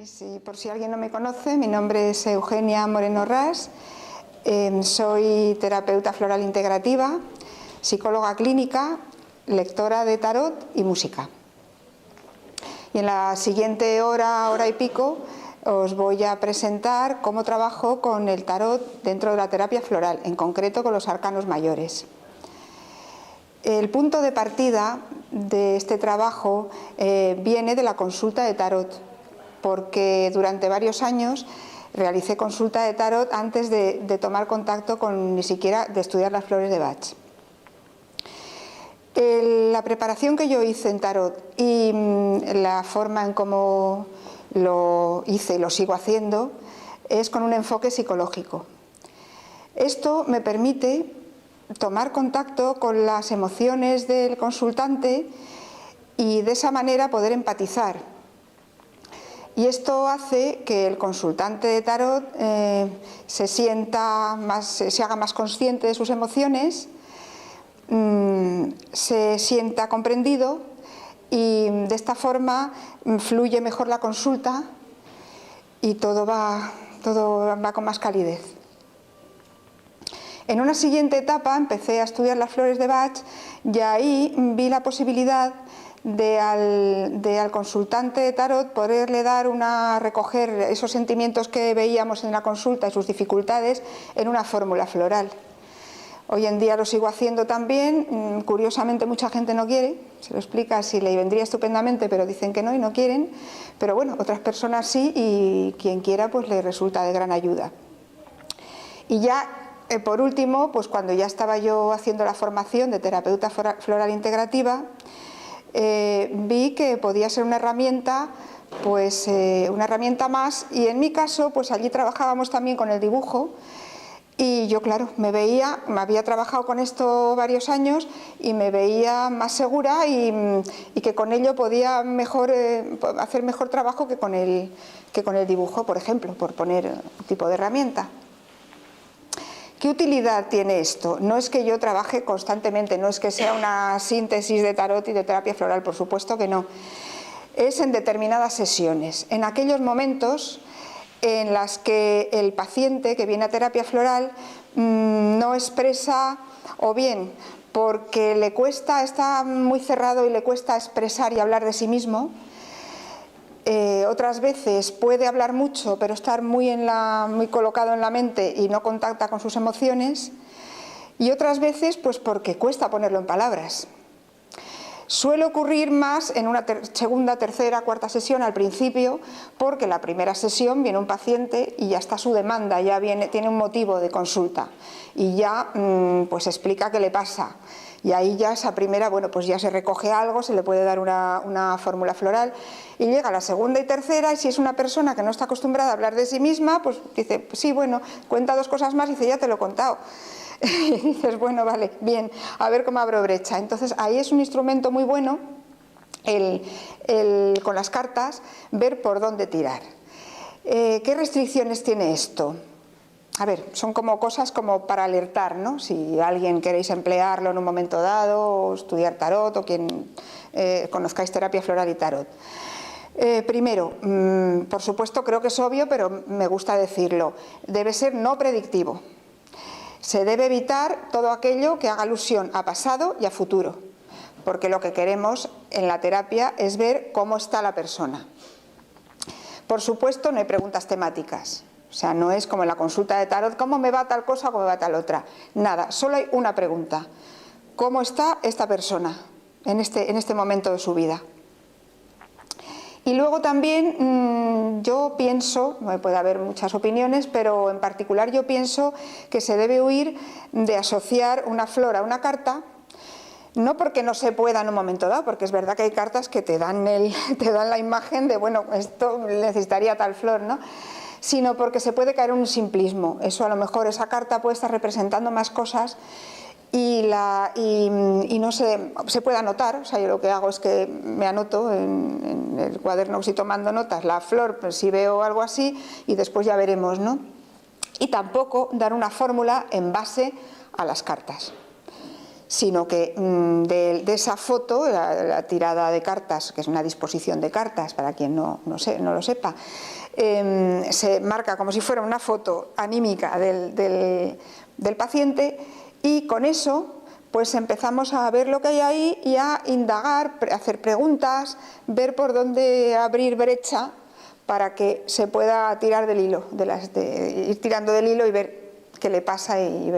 Sí, por si alguien no me conoce, mi nombre es Eugenia Moreno Ras, soy terapeuta floral integrativa, psicóloga clínica, lectora de tarot y música. Y en la siguiente hora y pico, os voy a presentar cómo trabajo con el tarot dentro de la terapia floral, en concreto con los arcanos mayores. El punto de partida de este trabajo viene de la consulta de tarot, porque durante varios años realicé consulta de tarot antes de tomar contacto con ni siquiera de estudiar las flores de Bach. La preparación que yo hice en tarot y la forma en cómo lo hice y lo sigo haciendo es con un enfoque psicológico. Esto me permite tomar contacto con las emociones del consultante y de esa manera poder empatizar. Y esto hace que el consultante de tarot se haga más consciente de sus emociones, se sienta comprendido y de esta forma fluye mejor la consulta y todo va con más calidez. En una siguiente etapa empecé a estudiar las flores de Bach y ahí vi la posibilidad de al consultante de tarot poderle recoger esos sentimientos que veíamos en la consulta y sus dificultades en una fórmula floral. Hoy en día lo sigo haciendo también, curiosamente mucha gente no quiere, se lo explica si le vendría estupendamente, pero dicen que no y no quieren, pero bueno, otras personas sí y quien quiera pues le resulta de gran ayuda. Y ya por último, pues cuando ya estaba yo haciendo la formación de terapeuta floral integrativa, vi que podía ser una herramienta, una herramienta más, y en mi caso, pues allí trabajábamos también con el dibujo, y yo, claro, me había trabajado con esto varios años y me veía más segura y que con ello podía hacer mejor trabajo que con el dibujo, por ejemplo, por poner un tipo de herramienta. ¿Qué utilidad tiene esto? No es que yo trabaje constantemente, no es que sea una síntesis de tarot y de terapia floral, por supuesto que no. Es en determinadas sesiones, en aquellos momentos en las que el paciente que viene a terapia floral no expresa, o bien porque está muy cerrado y le cuesta expresar y hablar de sí mismo. Otras veces puede hablar mucho pero estar muy colocado en la mente y no contacta con sus emociones, y otras veces pues porque cuesta ponerlo en palabras. Suele ocurrir más en una segunda, tercera, cuarta sesión al principio, porque la primera sesión viene un paciente y ya está su demanda, tiene un motivo de consulta y ya pues explica qué le pasa. Y ahí ya esa primera, bueno, pues ya se recoge algo, se le puede dar una fórmula floral, y llega la segunda y tercera, y si es una persona que no está acostumbrada a hablar de sí misma, pues dice, pues sí, bueno, cuenta dos cosas más, y dice, ya te lo he contado. Y dices, bueno, vale, bien, a ver cómo abro brecha. Entonces ahí es un instrumento muy bueno, con las cartas, ver por dónde tirar. ¿Qué restricciones tiene esto? A ver, son como cosas como para alertar, ¿no? Si alguien queréis emplearlo en un momento dado, o estudiar tarot, o quien conozcáis terapia floral y tarot. Primero, por supuesto creo que es obvio, pero me gusta decirlo, debe ser no predictivo. Se debe evitar todo aquello que haga alusión a pasado y a futuro, porque lo que queremos en la terapia es ver cómo está la persona. Por supuesto, no hay preguntas temáticas. O sea, no es como en la consulta de tarot, ¿cómo me va tal cosa o cómo me va tal otra? Nada, solo hay una pregunta. ¿Cómo está esta persona en este momento de su vida? Y luego también yo pienso, puede haber muchas opiniones, pero en particular yo pienso que se debe huir de asociar una flor a una carta, no porque no se pueda en un momento dado, porque es verdad que hay cartas que te dan la imagen de, bueno, esto necesitaría tal flor, ¿no? Sino porque se puede caer en un simplismo. Eso, a lo mejor esa carta puede estar representando más cosas y no se puede anotar. O sea, yo lo que hago es que me anoto en el cuaderno que estoy tomando notas la flor, pues si veo algo así, y después ya veremos, ¿no? Y tampoco dar una fórmula en base a las cartas. sino que de esa foto, la tirada de cartas, que es una disposición de cartas, para quien no lo sepa, se marca como si fuera una foto anímica del paciente, y con eso pues empezamos a ver lo que hay ahí y a indagar, hacer preguntas, ver por dónde abrir brecha para que se pueda tirar del hilo, ir tirando del hilo y ver qué le pasa y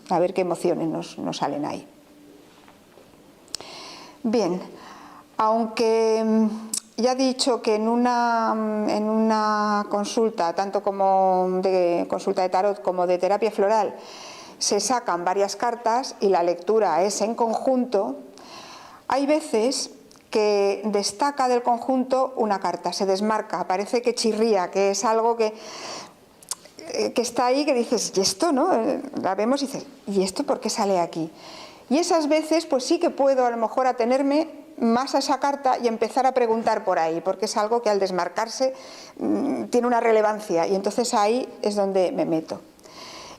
a ver qué emociones nos salen ahí. Bien, aunque ya he dicho que en una consulta, tanto como de consulta de tarot como de terapia floral, se sacan varias cartas y la lectura es en conjunto, hay veces que destaca del conjunto una carta, se desmarca, parece que chirría, que es algo que está ahí, que dices, ¿y esto no? La vemos y dices, ¿y esto por qué sale aquí? Y esas veces pues sí que puedo a lo mejor atenerme más a esa carta y empezar a preguntar por ahí, porque es algo que al desmarcarse tiene una relevancia, y entonces ahí es donde me meto.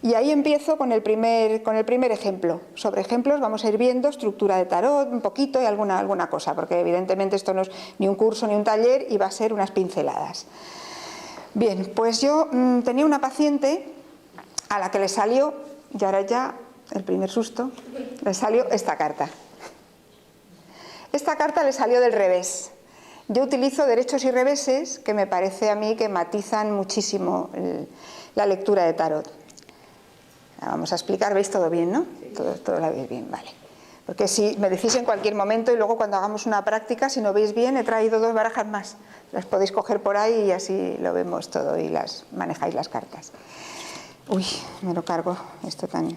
Y ahí empiezo con el primer ejemplo. Sobre ejemplos vamos a ir viendo estructura de tarot un poquito y alguna cosa, porque evidentemente esto no es ni un curso ni un taller y va a ser unas pinceladas. Bien, pues yo tenía una paciente a la que le salió, y ahora ya el primer susto, le salió esta carta. Esta carta le salió del revés. Yo utilizo derechos y reveses que me parece a mí que matizan muchísimo la lectura de tarot. Vamos a explicar, ¿veis todo bien, no? Todo lo veis bien, vale. Porque si me decís en cualquier momento y luego cuando hagamos una práctica, si no veis bien, he traído 2 barajas más. Las podéis coger por ahí y así lo vemos todo y las manejáis las cartas. Uy, me lo cargo, esto tan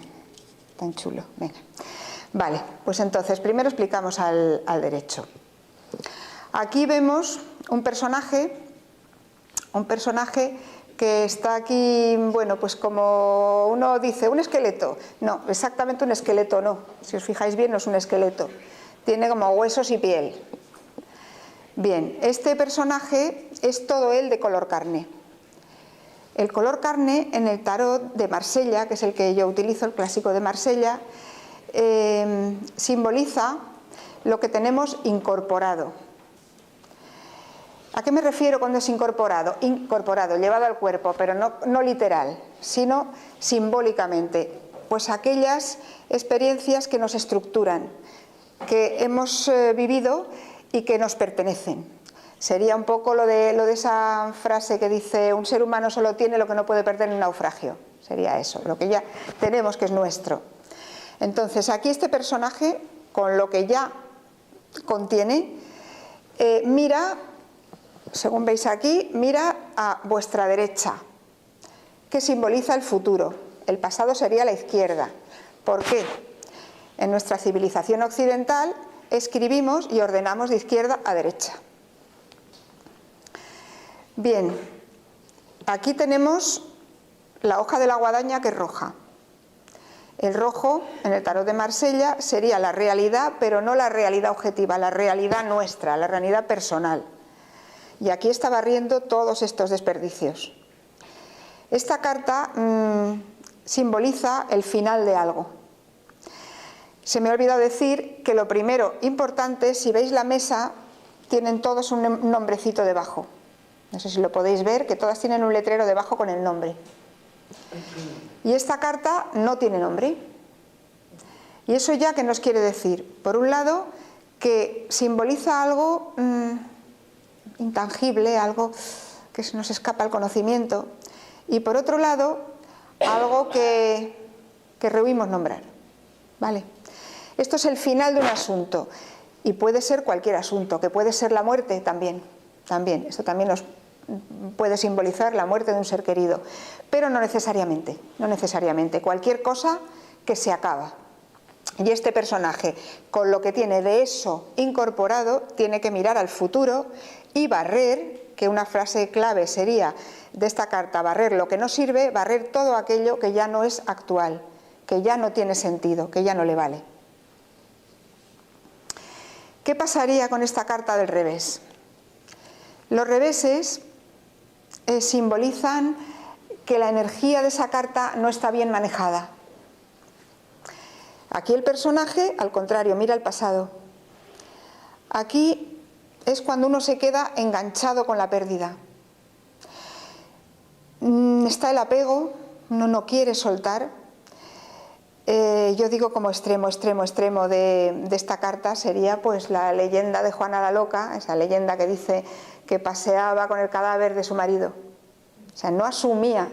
chulo. Venga. Vale, pues entonces primero explicamos al derecho. Aquí vemos un personaje que está aquí, bueno, pues como uno dice, un esqueleto. No, exactamente un esqueleto no. Si os fijáis bien, no es un esqueleto. Tiene como huesos y piel. Bien, este personaje es todo él de color carne. El color carne en el tarot de Marsella, que es el que yo utilizo, el clásico de Marsella, simboliza lo que tenemos incorporado. ¿A qué me refiero cuando es incorporado? Incorporado, llevado al cuerpo, pero no literal, sino simbólicamente. Pues aquellas experiencias que nos estructuran, que hemos vivido y que nos pertenecen. Sería un poco lo de esa frase que dice, un ser humano solo tiene lo que no puede perder en un naufragio. Sería eso, lo que ya tenemos que es nuestro. Entonces, aquí este personaje, con lo que ya contiene, mira, según veis aquí, mira a vuestra derecha, que simboliza el futuro. El pasado sería la izquierda. ¿Por qué? En nuestra civilización occidental escribimos y ordenamos de izquierda a derecha. Bien, aquí tenemos la hoja de la guadaña, que es roja. El rojo, en el tarot de Marsella, sería la realidad, pero no la realidad objetiva, la realidad nuestra, la realidad personal. Y aquí está barriendo todos estos desperdicios. Esta carta simboliza el final de algo. Se me ha olvidado decir que lo primero importante, si veis la mesa, tienen todos un nombrecito debajo. No sé si lo podéis ver, que todas tienen un letrero debajo con el nombre. Y esta carta no tiene nombre. ¿Y eso ya qué nos quiere decir? Por un lado, que simboliza algo intangible, algo que se nos escapa al conocimiento, y por otro lado, algo que rehuimos nombrar. ¿Vale? Esto es el final de un asunto, y puede ser cualquier asunto, que puede ser la muerte también. Esto también nos puede simbolizar la muerte de un ser querido, pero no necesariamente, cualquier cosa que se acaba. Y este personaje, con lo que tiene de eso incorporado, tiene que mirar al futuro y barrer, que una frase clave sería de esta carta, barrer lo que no sirve, barrer todo aquello que ya no es actual, que ya no tiene sentido, que ya no le vale. ¿Qué pasaría con esta carta del revés? Los reveses simbolizan que la energía de esa carta no está bien manejada. Aquí el personaje, al contrario, mira el pasado. Aquí es cuando uno se queda enganchado con la pérdida. Está el apego, uno no quiere soltar. Yo digo como extremo de esta carta sería pues la leyenda de Juana la Loca, esa leyenda que dice que paseaba con el cadáver de su marido. O sea, no asumía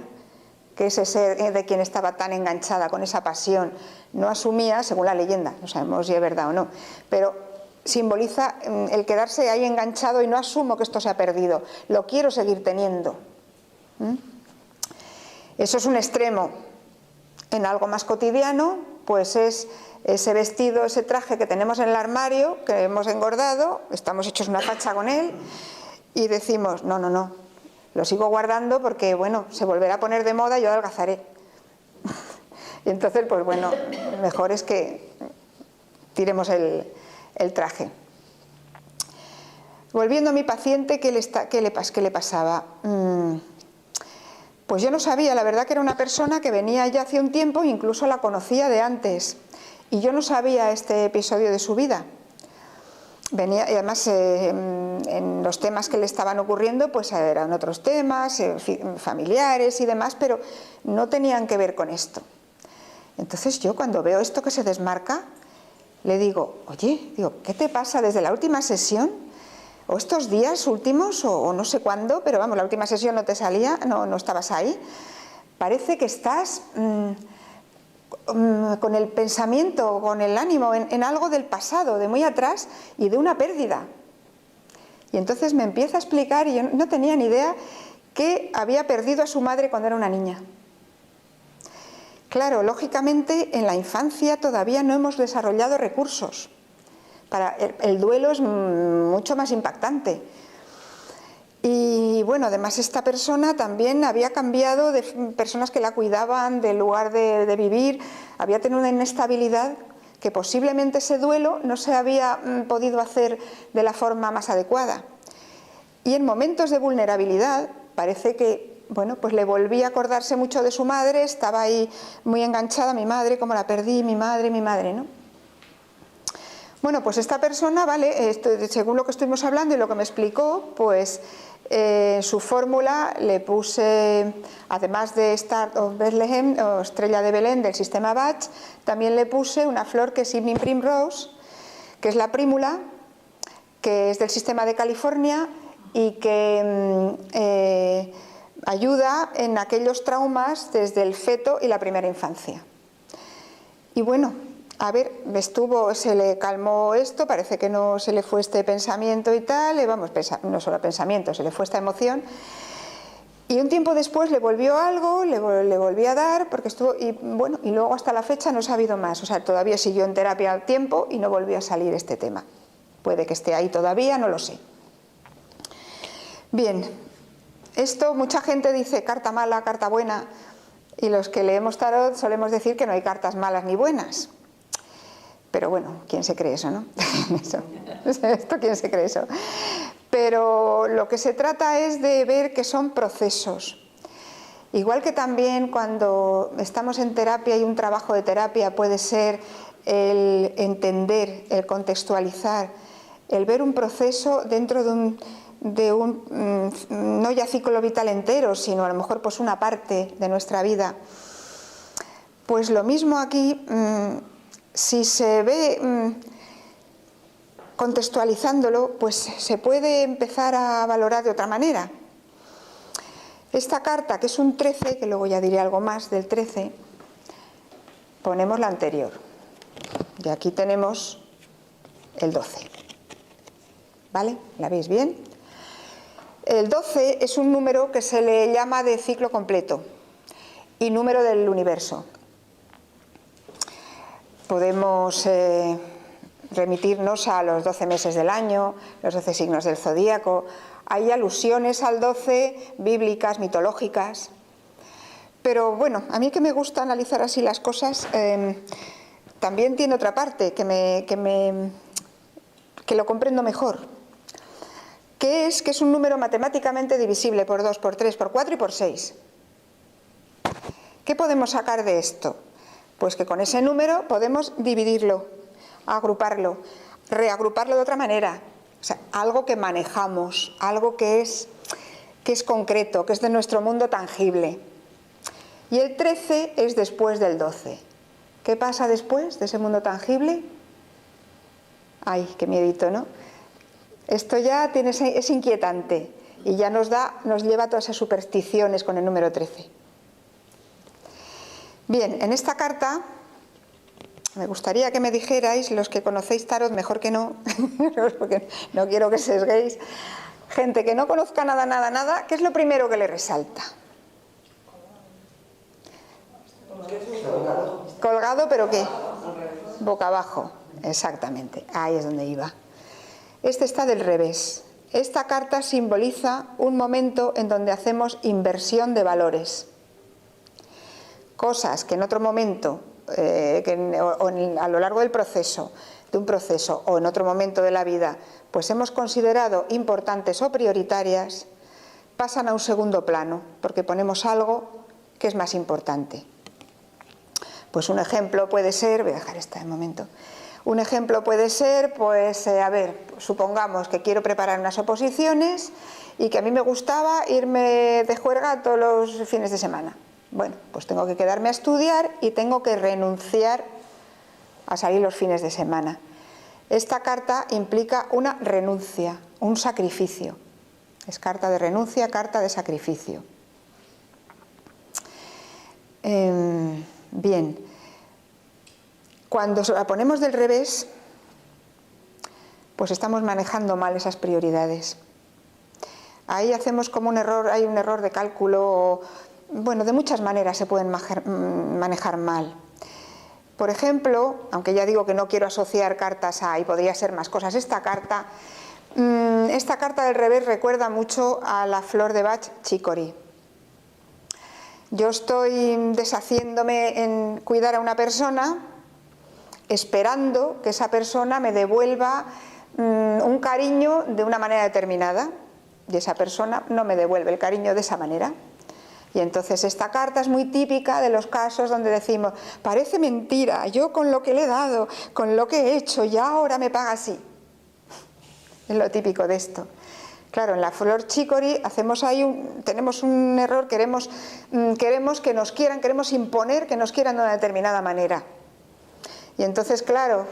que ese ser de quien estaba tan enganchada con esa pasión, no asumía, según la leyenda, no sabemos si es verdad o no, pero simboliza el quedarse ahí enganchado y no asumo que esto se ha perdido, lo quiero seguir teniendo. Eso es un extremo. En algo más cotidiano, pues es ese vestido, ese traje que tenemos en el armario, que hemos engordado, estamos hechos una facha con él y decimos, no, lo sigo guardando porque, bueno, se volverá a poner de moda y yo adelgazaré. Y entonces, pues bueno, mejor es que tiremos el traje. Volviendo a mi paciente, ¿qué le pasaba? Pues yo no sabía, la verdad que era una persona que venía ya hace un tiempo, incluso la conocía de antes, y yo no sabía este episodio de su vida. Venía, y además en los temas que le estaban ocurriendo, pues eran otros temas, familiares y demás, pero no tenían que ver con esto. Entonces yo cuando veo esto que se desmarca, le digo, oye, ¿qué te pasa desde la última sesión? O estos días últimos, o no sé cuándo, pero vamos, la última sesión no te salía, no estabas ahí. Parece que estás con el pensamiento, con el ánimo en algo del pasado, de muy atrás y de una pérdida. Y entonces me empieza a explicar, y yo no tenía ni idea, que había perdido a su madre cuando era una niña. Claro, lógicamente en la infancia todavía no hemos desarrollado recursos. El duelo es mucho más impactante. Y bueno, además esta persona también había cambiado de personas que la cuidaban, de lugar de vivir, había tenido una inestabilidad que posiblemente ese duelo no se había podido hacer de la forma más adecuada. Y en momentos de vulnerabilidad parece que, bueno, pues le volví a acordarse mucho de su madre, estaba ahí muy enganchada, mi madre, como la perdí, mi madre, ¿no? Bueno, pues esta persona, ¿vale? Según lo que estuvimos hablando y lo que me explicó, pues su fórmula le puse, además de Star of Bethlehem o Estrella de Belén del sistema Bach, también le puse una flor que es Evening Primrose, que es la prímula, que es del sistema de California y que ayuda en aquellos traumas desde el feto y la primera infancia. Y bueno, a ver, se le calmó esto, parece que no se le fue este pensamiento y tal, no solo pensamiento, se le fue esta emoción. Y un tiempo después le volvió algo, le volví a dar, porque estuvo, y bueno, y luego hasta la fecha no ha sabido más, o sea, todavía siguió en terapia al tiempo y no volvió a salir este tema. Puede que esté ahí todavía, no lo sé. Bien, esto mucha gente dice carta mala, carta buena, y los que leemos tarot solemos decir que no hay cartas malas ni buenas. Pero bueno, ¿quién se cree eso, no? ¿Esto quién se cree eso? Pero lo que se trata es de ver que son procesos. Igual que también cuando estamos en terapia y un trabajo de terapia puede ser el entender, el contextualizar, el ver un proceso dentro de un no ya ciclo vital entero, sino a lo mejor pues una parte de nuestra vida. Pues lo mismo aquí. Si se ve contextualizándolo, pues se puede empezar a valorar de otra manera. Esta carta, que es un 13, que luego ya diré algo más del 13, ponemos la anterior. Y aquí tenemos el 12. ¿Vale? ¿La veis bien? El 12 es un número que se le llama de ciclo completo y número del universo. Podemos remitirnos a los 12 meses del año, los 12 signos del zodíaco. Hay alusiones al 12 bíblicas, mitológicas. Pero bueno, a mí que me gusta analizar así las cosas, también tiene otra parte que lo comprendo mejor. Que es un número matemáticamente divisible por 2, por 3, por 4 y por 6. ¿Qué podemos sacar de esto? Pues que con ese número podemos dividirlo, agruparlo, reagruparlo de otra manera. O sea, algo que manejamos, algo que es concreto, que es de nuestro mundo tangible. Y el 13 es después del 12. ¿Qué pasa después de ese mundo tangible? Ay, qué miedito, ¿no? Esto ya es inquietante y ya nos lleva a todas esas supersticiones con el número 13. Bien, en esta carta me gustaría que me dijerais, los que conocéis tarot, mejor que no, porque no quiero que sesguéis, gente que no conozca nada, ¿qué es lo primero que le resalta? Colgado, ¿pero qué? Boca abajo, exactamente, ahí es donde iba. Este está del revés. Esta carta simboliza un momento en donde hacemos inversión de valores. Cosas que en otro momento, a lo largo del proceso, de un proceso o en otro momento de la vida, pues hemos considerado importantes o prioritarias, pasan a un segundo plano, porque ponemos algo que es más importante. Pues un ejemplo puede ser, voy a dejar esta de momento. Un ejemplo puede ser, pues, supongamos que quiero preparar unas oposiciones y que a mí me gustaba irme de juerga todos los fines de semana. Bueno, pues tengo que quedarme a estudiar y tengo que renunciar a salir los fines de semana. Esta carta implica una renuncia, un sacrificio. Es carta de renuncia, carta de sacrificio. Bien. Cuando la ponemos del revés, pues estamos manejando mal esas prioridades. Ahí hacemos como un error, hay un error de cálculo, bueno, de muchas maneras se pueden manejar mal. Por ejemplo, aunque ya digo que no quiero asociar cartas y podría ser más cosas, esta carta del revés recuerda mucho a la flor de Bach chicory. Yo estoy deshaciéndome en cuidar a una persona, esperando que esa persona me devuelva un cariño de una manera determinada, y esa persona no me devuelve el cariño de esa manera. Y entonces esta carta es muy típica de los casos donde decimos, parece mentira, yo con lo que le he dado, con lo que he hecho, ya ahora me paga así. Es lo típico de esto. Claro, en la flor chicory tenemos un error, queremos que nos quieran, queremos imponer que nos quieran de una determinada manera. Y entonces, claro,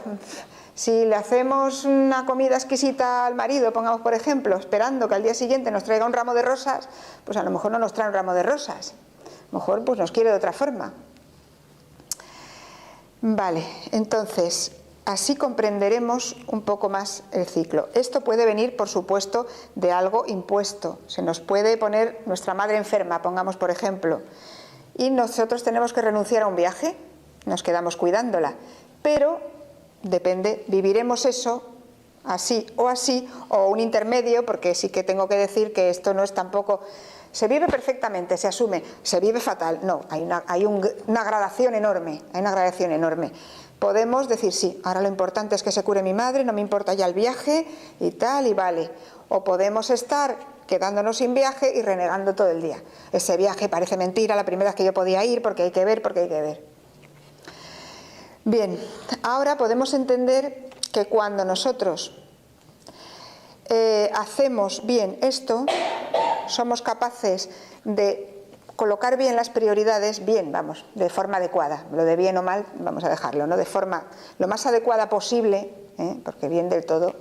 si le hacemos una comida exquisita al marido, pongamos por ejemplo, esperando que al día siguiente nos traiga un ramo de rosas, pues a lo mejor no nos trae un ramo de rosas, a lo mejor pues nos quiere de otra forma. Vale, entonces, así comprenderemos un poco más el ciclo. Esto puede venir, por supuesto, de algo impuesto. Se nos puede poner nuestra madre enferma, pongamos por ejemplo, y nosotros tenemos que renunciar a un viaje, nos quedamos cuidándola. Pero depende, viviremos eso así, o un intermedio, porque sí que tengo que decir que esto no es tampoco, se vive perfectamente, se asume, se vive fatal, no, hay una gradación enorme, Podemos decir, sí, ahora lo importante es que se cure mi madre, no me importa ya el viaje y tal, y vale. O podemos estar quedándonos sin viaje y renegando todo el día. Ese viaje parece mentira, la primera vez que yo podía ir, porque hay que ver. Bien, ahora podemos entender que cuando nosotros hacemos bien esto, somos capaces de colocar bien las prioridades, de forma adecuada. Lo de bien o mal vamos a dejarlo, ¿no? De forma lo más adecuada posible, porque bien del todo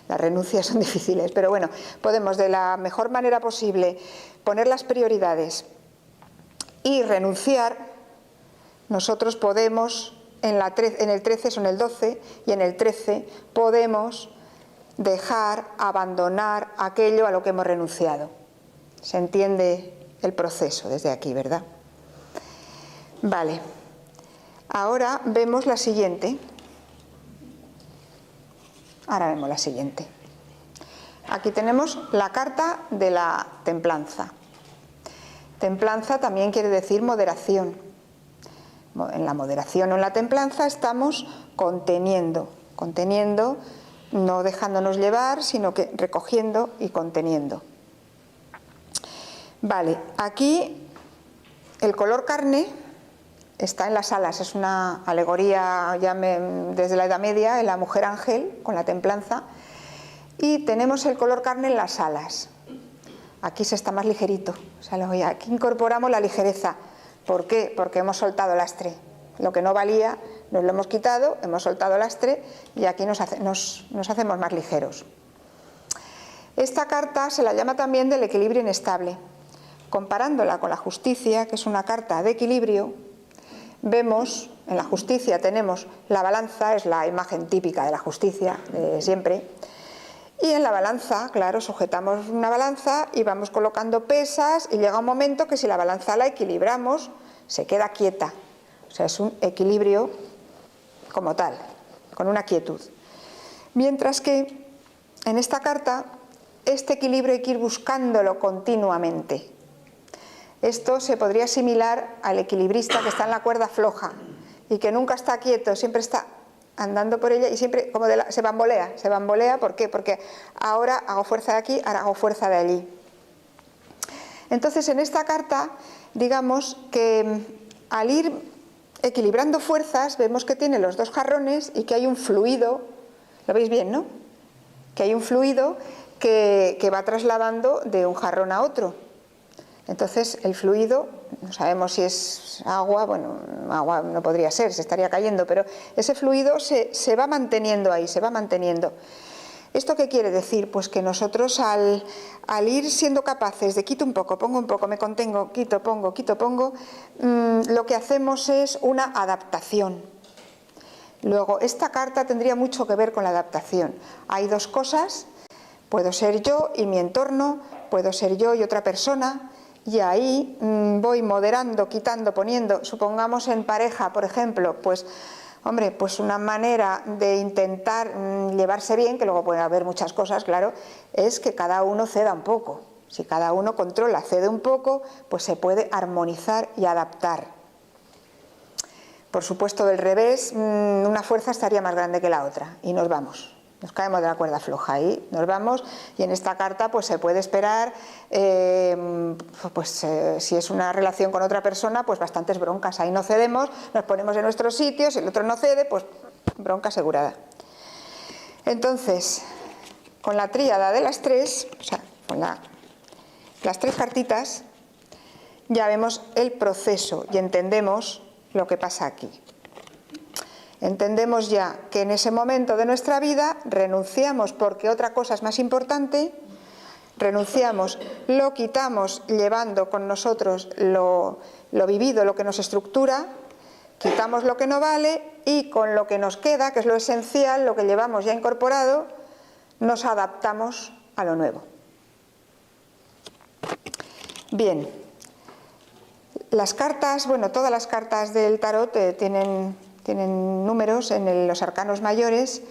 las renuncias son difíciles, pero bueno, podemos de la mejor manera posible poner las prioridades y renunciar. Nosotros podemos en el 13 son el 12 y en el 13 podemos abandonar aquello a lo que hemos renunciado. ¿Se entiende el proceso desde aquí, verdad? Vale. Ahora vemos la siguiente. Aquí tenemos la carta de la templanza. Templanza también quiere decir moderación. En la moderación o en la templanza estamos conteniendo, no dejándonos llevar, sino que recogiendo y conteniendo. Vale, aquí el color carne está en las alas, es una alegoría desde la Edad Media, en la mujer ángel con la templanza, y tenemos el color carne en las alas. Aquí se está más ligerito, o sea, aquí incorporamos la ligereza. ¿Por qué? Porque hemos soltado lastre. Lo que no valía nos lo hemos quitado, hemos soltado lastre y aquí nos hacemos más ligeros. Esta carta se la llama también del equilibrio inestable. Comparándola con la justicia, que es una carta de equilibrio, vemos, en la justicia tenemos la balanza, es la imagen típica de la justicia, de siempre, y en la balanza, claro, sujetamos una balanza y vamos colocando pesas y llega un momento que si la balanza la equilibramos, se queda quieta. O sea, es un equilibrio como tal, con una quietud. Mientras que en esta carta, este equilibrio hay que ir buscándolo continuamente. Esto se podría asimilar al equilibrista que está en la cuerda floja y que nunca está quieto, siempre está andando por ella y siempre como se bambolea. ¿Por qué? Porque ahora hago fuerza de aquí, ahora hago fuerza de allí. Entonces, en esta carta, digamos que al ir equilibrando fuerzas, vemos que tiene los dos jarrones y que hay un fluido, lo veis bien, ¿no? Que hay un fluido que va trasladando de un jarrón a otro. Entonces el fluido, no sabemos si es agua, bueno, agua no podría ser, se estaría cayendo, pero ese fluido se va manteniendo ahí, se va manteniendo. ¿Esto qué quiere decir? Pues que nosotros al ir siendo capaces de quito un poco, pongo un poco, me contengo, quito, pongo, lo que hacemos es una adaptación. Luego, esta carta tendría mucho que ver con la adaptación. Hay dos cosas, puedo ser yo y mi entorno, puedo ser yo y otra persona, y ahí voy moderando, quitando, poniendo. Supongamos en pareja, por ejemplo, pues hombre, pues una manera de intentar llevarse bien, que luego puede haber muchas cosas, claro, es que cada uno ceda un poco. Si cada uno controla, cede un poco, pues se puede armonizar y adaptar. Por supuesto, del revés, una fuerza estaría más grande que la otra y nos vamos. Nos caemos de la cuerda floja y nos vamos, y en esta carta pues se puede esperar, si es una relación con otra persona, pues bastantes broncas. Ahí no cedemos, nos ponemos en nuestros sitios, si el otro no cede, pues bronca asegurada. Entonces, con la tríada de las tres, o sea, con las tres cartitas, ya vemos el proceso y entendemos lo que pasa aquí. Entendemos ya que en ese momento de nuestra vida renunciamos porque otra cosa es más importante, renunciamos, lo quitamos llevando con nosotros lo vivido, lo que nos estructura, quitamos lo que no vale y con lo que nos queda, que es lo esencial, lo que llevamos ya incorporado, nos adaptamos a lo nuevo. Bien, las cartas, bueno, todas las cartas del tarot tienen números en los arcanos mayores,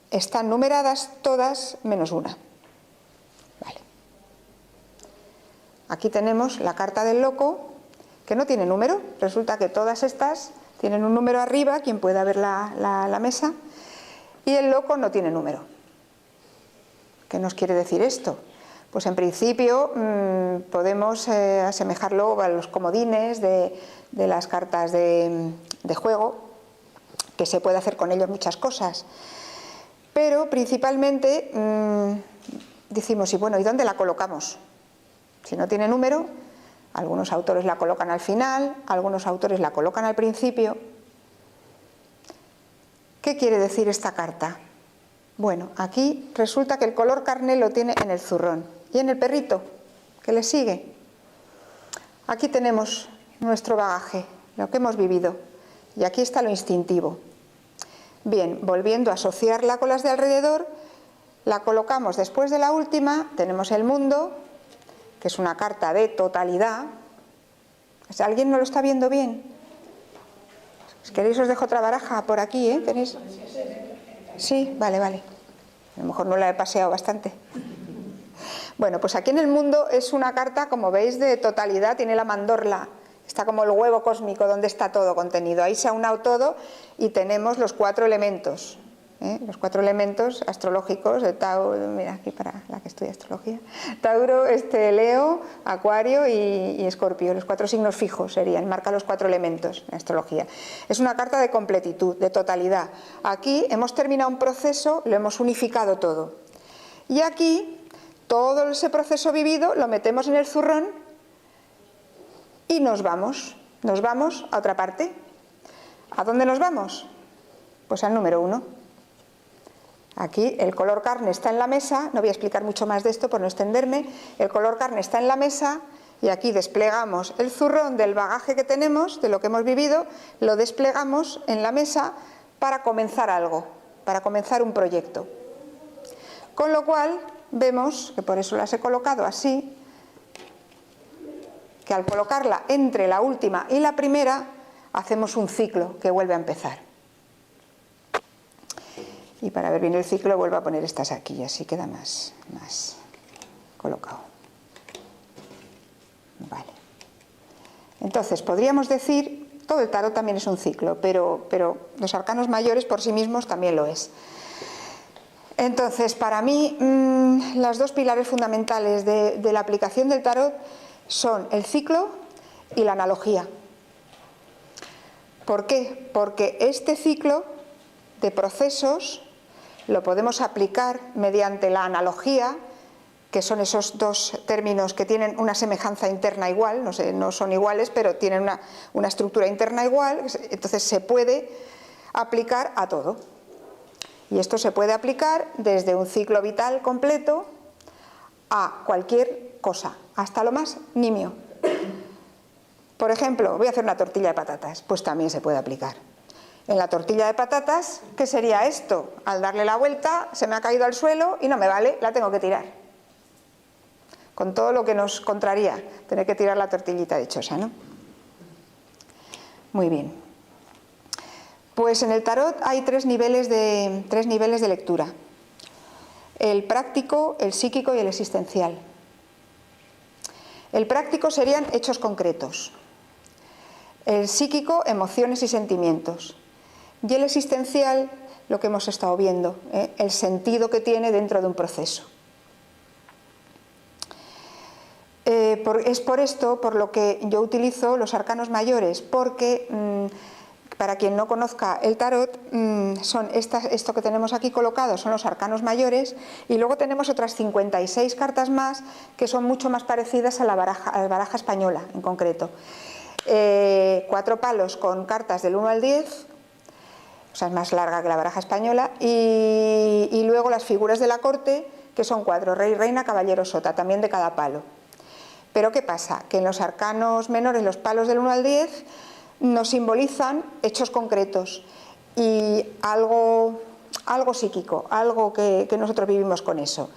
están numeradas todas menos una. Vale. Aquí tenemos la carta del loco, que no tiene número. Resulta que todas estas tienen un número arriba, quien pueda ver la mesa, y el loco no tiene número. ¿Qué nos quiere decir esto? Pues en principio podemos asemejarlo a los comodines de las cartas de juego, que se puede hacer con ellos muchas cosas, pero principalmente decimos, y bueno, ¿y dónde la colocamos? Si no tiene número, algunos autores la colocan al final, algunos autores la colocan al principio. ¿Qué quiere decir esta carta? Bueno, aquí resulta que el color carne lo tiene en el zurrón y en el perrito que le sigue. Aquí tenemos nuestro bagaje, lo que hemos vivido, y aquí está lo instintivo. Bien, volviendo a asociarla con las de alrededor, la colocamos después de la última, tenemos el mundo, que es una carta de totalidad. ¿Alguien no lo está viendo bien? Si queréis os dejo otra baraja por aquí, ¿eh? ¿Tenéis? Sí, vale. A lo mejor no la he paseado bastante. Bueno, pues aquí en el mundo es una carta, como veis, de totalidad, tiene la mandorla, está como el huevo cósmico donde está todo contenido. Ahí se ha unado todo y tenemos los 4 elementos, los 4 elementos astrológicos de Tauro, mira aquí para la que estudia astrología, Tauro, Leo, Acuario y Escorpio, los 4 signos fijos serían, marca los 4 elementos en astrología. Es una carta de completitud, de totalidad. Aquí hemos terminado un proceso, lo hemos unificado todo. Y aquí todo ese proceso vivido lo metemos en el zurrón y nos vamos a otra parte. ¿A dónde nos vamos? Pues al número 1. Aquí el color carne está en la mesa, no voy a explicar mucho más de esto por no extenderme, el color carne está en la mesa y aquí desplegamos el zurrón del bagaje que tenemos, de lo que hemos vivido, lo desplegamos en la mesa para comenzar algo, para comenzar un proyecto. Con lo cual vemos, que por eso las he colocado así, que al colocarla entre la última y la primera, hacemos un ciclo que vuelve a empezar. Y para ver bien el ciclo vuelvo a poner estas aquí, y así queda más colocado. Vale. Entonces podríamos decir, todo el tarot también es un ciclo, pero los arcanos mayores por sí mismos también lo es. Entonces, para mí, las 2 pilares fundamentales de la aplicación del tarot son el ciclo y la analogía. ¿Por qué? Porque este ciclo de procesos lo podemos aplicar mediante la analogía, que son esos 2 términos que tienen una semejanza interna igual, no son iguales, pero tienen una estructura interna igual, entonces se puede aplicar a todo. Y esto se puede aplicar desde un ciclo vital completo a cualquier cosa, hasta lo más nimio. Por ejemplo, voy a hacer una tortilla de patatas, pues también se puede aplicar. En la tortilla de patatas, ¿qué sería esto? Al darle la vuelta, se me ha caído al suelo y no me vale, la tengo que tirar. Con todo lo que nos contraría tener que tirar la tortillita dichosa, ¿no? Muy bien. Pues en el tarot hay 3 niveles de lectura. El práctico, el psíquico y el existencial. El práctico serían hechos concretos. El psíquico, emociones y sentimientos. Y el existencial, lo que hemos estado viendo, el sentido que tiene dentro de un proceso. Es por esto por lo que yo utilizo los arcanos mayores, porque para quien no conozca el tarot, son esto que tenemos aquí colocado son los arcanos mayores, y luego tenemos otras 56 cartas más que son mucho más parecidas a la baraja española en concreto. 4 palos con cartas del 1 al 10, o sea, es más larga que la baraja española, y luego las figuras de la corte, que son 4, rey, reina, caballero, sota, también de cada palo. Pero ¿qué pasa? Que en los arcanos menores, los palos del 1 al 10, nos simbolizan hechos concretos y algo psíquico, algo que nosotros vivimos con eso.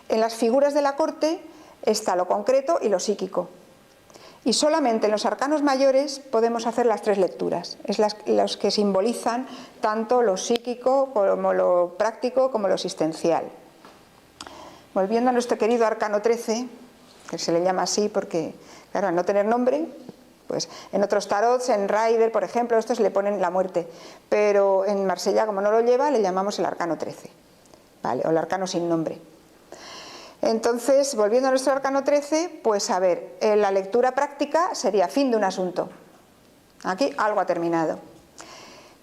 En las figuras de la corte está lo concreto y lo psíquico. Y solamente en los arcanos mayores podemos hacer las 3 lecturas. Es los que simbolizan tanto lo psíquico como lo práctico como lo existencial. Volviendo a nuestro querido arcano 13, que se le llama así porque, claro, al no tener nombre, pues en otros tarots, en Rider, por ejemplo, estos le ponen la muerte, pero en Marsella, como no lo lleva, le llamamos el arcano 13, ¿vale? O el arcano sin nombre. Entonces, volviendo a nuestro arcano 13, pues a ver, la lectura práctica sería fin de un asunto. Aquí algo ha terminado.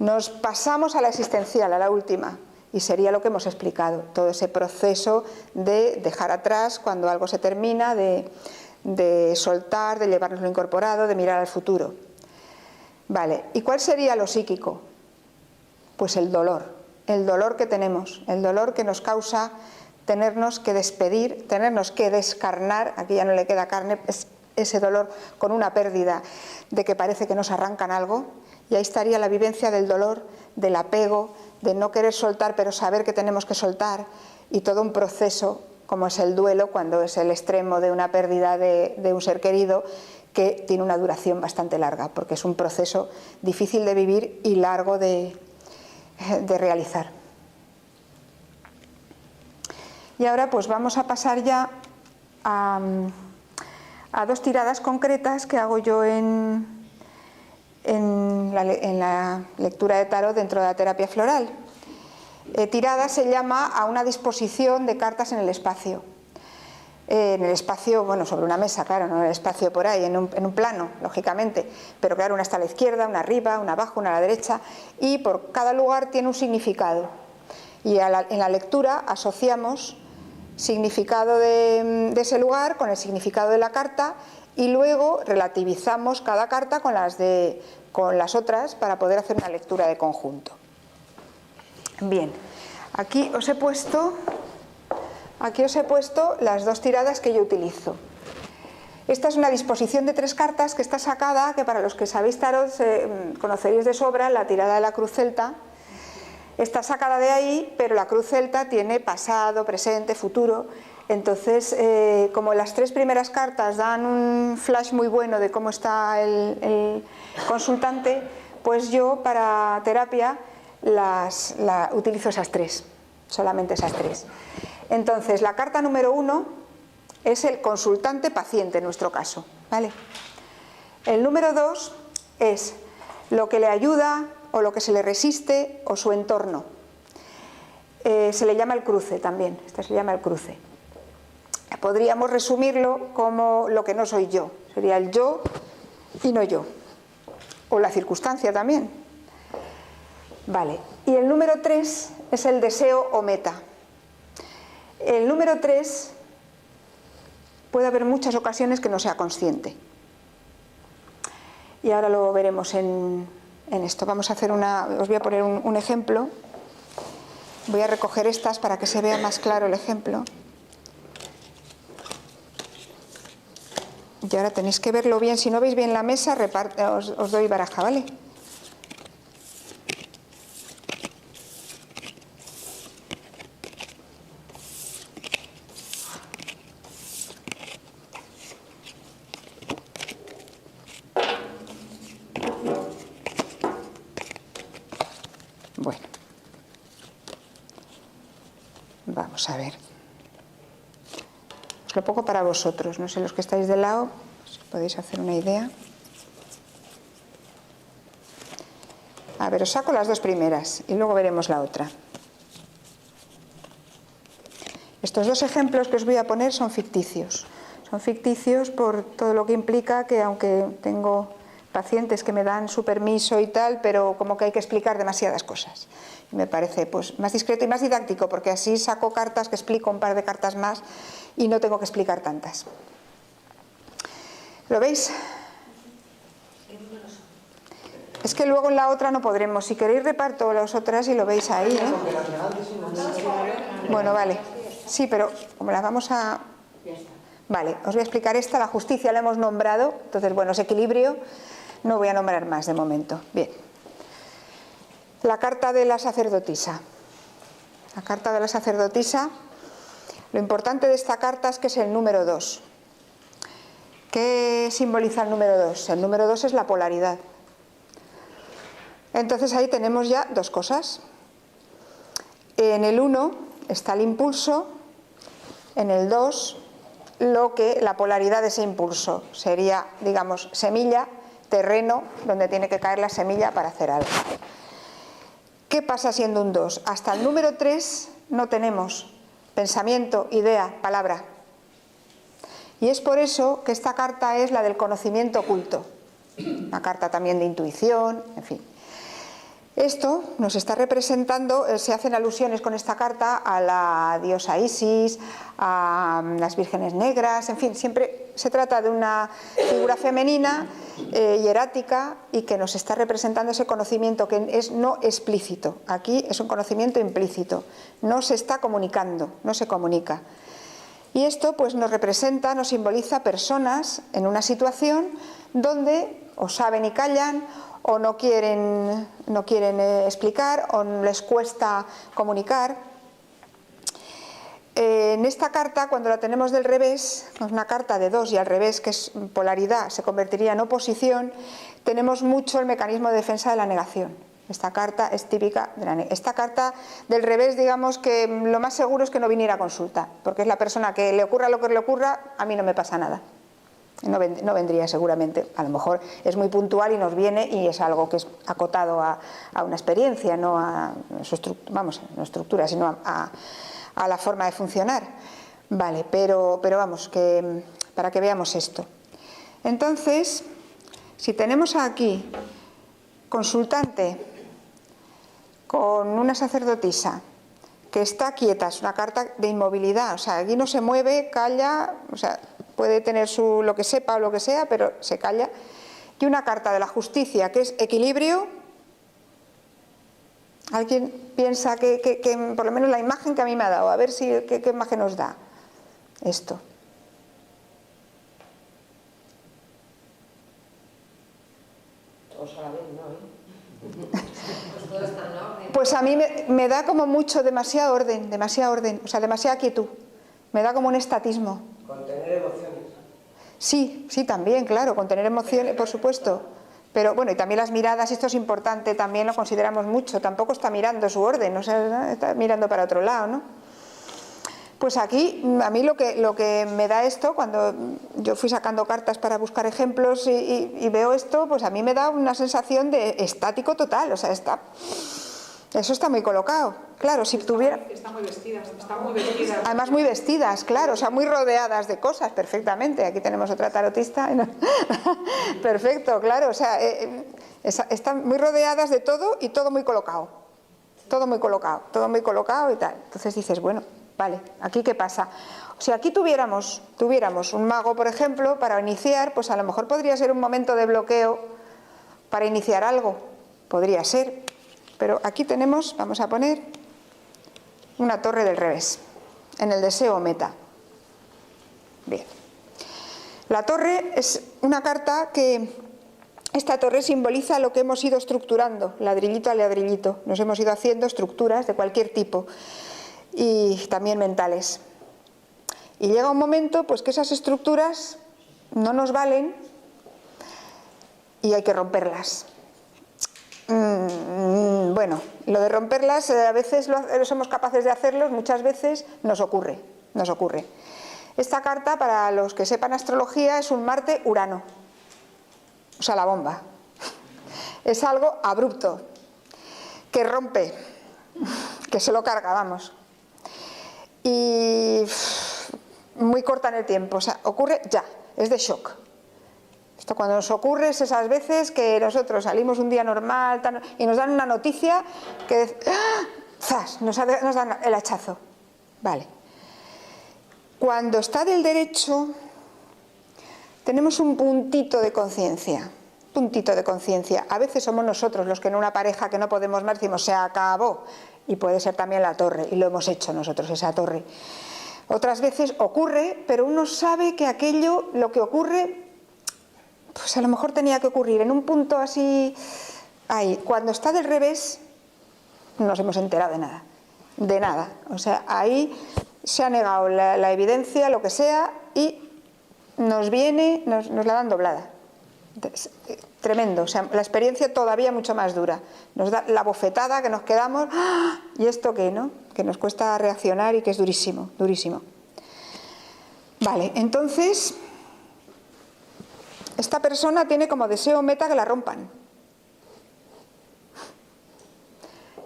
Nos pasamos a la existencial, a la última, y sería lo que hemos explicado, todo ese proceso de dejar atrás cuando algo se termina, de soltar, de llevarnos lo incorporado, de mirar al futuro. Vale, ¿y cuál sería lo psíquico? Pues el dolor que tenemos, el dolor que nos causa tenernos que despedir, tenernos que descarnar, aquí ya no le queda carne, es ese dolor con una pérdida de que parece que nos arrancan algo, y ahí estaría la vivencia del dolor, del apego, de no querer soltar pero saber que tenemos que soltar, y todo un proceso como es el duelo, cuando es el extremo de una pérdida de un ser querido, que tiene una duración bastante larga, porque es un proceso difícil de vivir y largo de realizar. Y ahora pues vamos a pasar ya a 2 tiradas concretas que hago yo en la lectura de tarot dentro de la terapia floral. Tirada se llama a una disposición de cartas en el espacio. Bueno, sobre una mesa, claro, no en el espacio por ahí, en un plano, lógicamente, pero claro, una está a la izquierda, una arriba, una abajo, una a la derecha, y por cada lugar tiene un significado. Y en la lectura asociamos significado de ese lugar con el significado de la carta y luego relativizamos cada carta con las otras para poder hacer una lectura de conjunto. Bien, aquí os he puesto las dos tiradas que yo utilizo. Esta es una disposición de 3 cartas que está sacada, que para los que sabéis tarot conoceréis de sobra, la tirada de la cruz celta. Está sacada de ahí, pero la cruz celta tiene pasado, presente, futuro. Entonces, como las 3 primeras cartas dan un flash muy bueno de cómo está el consultante, pues yo para terapia utilizo esas 3, solamente esas 3. Entonces, la carta número 1 es el consultante paciente en nuestro caso, ¿vale? El número 2 es lo que le ayuda o lo que se le resiste o su entorno. Se le llama el cruce también, este se le llama el cruce. Podríamos resumirlo como lo que no soy yo, sería el yo y no yo, o la circunstancia también. Vale, y el número 3 es el deseo o meta. El número 3 puede haber muchas ocasiones que no sea consciente. Y ahora lo veremos en esto. Vamos a hacer os voy a poner un ejemplo. Voy a recoger estas para que se vea más claro el ejemplo. Y ahora tenéis que verlo bien. Si no veis bien la mesa, os doy baraja, ¿vale? Bueno, vamos a ver. Os lo pongo para vosotros, no sé, los que estáis de lado, si podéis hacer una idea. A ver, os saco las 2 primeras y luego veremos la otra. Estos 2 ejemplos que os voy a poner son ficticios. Son ficticios por todo lo que implica que, aunque tengo pacientes que me dan su permiso y tal, pero como que hay que explicar demasiadas cosas. Y me parece pues más discreto y más didáctico, porque así saco cartas que explico un par de cartas más y no tengo que explicar tantas. ¿Lo veis? Es que luego en la otra no podremos. Si queréis reparto las otras y lo veis ahí, ¿eh? Bueno, vale. Sí, pero como las vamos a... Vale, os voy a explicar esta. La justicia la hemos nombrado. Entonces, bueno, es equilibrio. No voy a nombrar más de momento. Bien. La carta de la sacerdotisa. La carta de la sacerdotisa. Lo importante de esta carta es que es el número 2. ¿Qué simboliza el número 2? El número 2 es la polaridad. Entonces ahí tenemos ya 2 cosas. En el 1 está el impulso, en el 2 la polaridad de ese impulso sería, digamos, semilla, terreno donde tiene que caer la semilla para hacer algo. ¿Qué pasa siendo un 2? Hasta el número 3 no tenemos pensamiento, idea, palabra. Y es por eso que esta carta es la del conocimiento oculto. Una carta también de intuición, en fin. Esto nos está representando, se hacen alusiones con esta carta a la diosa Isis, a las vírgenes negras, en fin, siempre se trata de una figura femenina, hierática, y que nos está representando ese conocimiento que es no explícito. Aquí es un conocimiento implícito, no se está comunicando, no se comunica. Y esto pues nos representa, nos simboliza personas en una situación donde o saben y callan, o no quieren explicar, o les cuesta comunicar. En esta carta, cuando la tenemos del revés, una carta de 2 y al revés, que es polaridad, se convertiría en oposición, tenemos mucho el mecanismo de defensa de la negación. Esta carta es típica de la negación. Esta carta del revés, digamos que lo más seguro es que no viniera a consulta, porque es la persona que le ocurra lo que le ocurra, a mí no me pasa nada. No vendría seguramente. A lo mejor es muy puntual y nos viene y es algo que es acotado a una experiencia, no a su no estructura, sino a la forma de funcionar. Vale, pero vamos, para que veamos esto. Entonces, si tenemos aquí consultante con una sacerdotisa que está quieta, es una carta de inmovilidad, o sea, aquí no se mueve, calla, o sea, puede tener lo que sepa o lo que sea, pero se calla. Y una carta de la justicia que es equilibrio. ¿Alguien piensa que por lo menos la imagen que a mí me ha dado, a ver si qué imagen nos da esto? Todos a la vez, ¿no? Pues todo está en orden. Pues a mí me da como demasiado orden, o sea, demasiada quietud. Me da como un estatismo. Contener emociones. Sí, también, claro, contener emociones, por supuesto. Pero bueno, y también las miradas, esto es importante, también lo consideramos mucho. Tampoco está mirando su orden, o sea, está mirando para otro lado, ¿no? Pues aquí, a mí lo que me da esto, cuando yo fui sacando cartas para buscar ejemplos y veo esto, pues a mí me da una sensación de estático total, o sea, eso está muy colocado. Claro, si tuviera... Están muy vestidas. Además muy vestidas, claro, o sea, muy rodeadas de cosas, perfectamente. Aquí tenemos otra tarotista. Perfecto, claro, o sea, están muy rodeadas de todo y todo muy colocado. Todo muy colocado y tal. Entonces dices, bueno, vale, ¿aquí qué pasa? Si aquí tuviéramos un mago, por ejemplo, para iniciar, pues a lo mejor podría ser un momento de bloqueo para iniciar algo. Podría ser. Pero aquí tenemos, vamos a poner, una torre del revés, en el deseo meta. Bien. La torre es una carta que... Esta torre simboliza lo que hemos ido estructurando, ladrillito a ladrillito. Nos hemos ido haciendo estructuras de cualquier tipo y también mentales. Y llega un momento pues que esas estructuras no nos valen y hay que romperlas. Bueno, lo de romperlas a veces somos capaces de hacerlo, muchas veces nos ocurre. Esta carta, para los que sepan astrología, es un Marte-Urano. O sea, la bomba. Es algo abrupto, que rompe, que se lo carga, vamos. Y muy corta en el tiempo, o sea, ocurre ya, es de shock. Esto cuando nos ocurre es esas veces que nosotros salimos un día normal y nos dan una noticia que ¡zas! Nos dan el hachazo. Vale. Cuando está del derecho, tenemos un puntito de conciencia. A veces somos nosotros los que en una pareja que no podemos más decimos se acabó, y puede ser también la torre, y lo hemos hecho nosotros, esa torre. Otras veces ocurre, pero uno sabe que aquello, lo que ocurre, pues a lo mejor tenía que ocurrir en un punto así, ahí. Cuando está del revés, no nos hemos enterado de nada, o sea, ahí se ha negado la evidencia, lo que sea, y nos la dan doblada. Tremendo, o sea, la experiencia todavía mucho más dura. Nos da la bofetada que nos quedamos, ¡ah! ¿Y esto qué, no? Que nos cuesta reaccionar y que es durísimo. Vale, entonces, esta persona tiene como deseo meta que la rompan.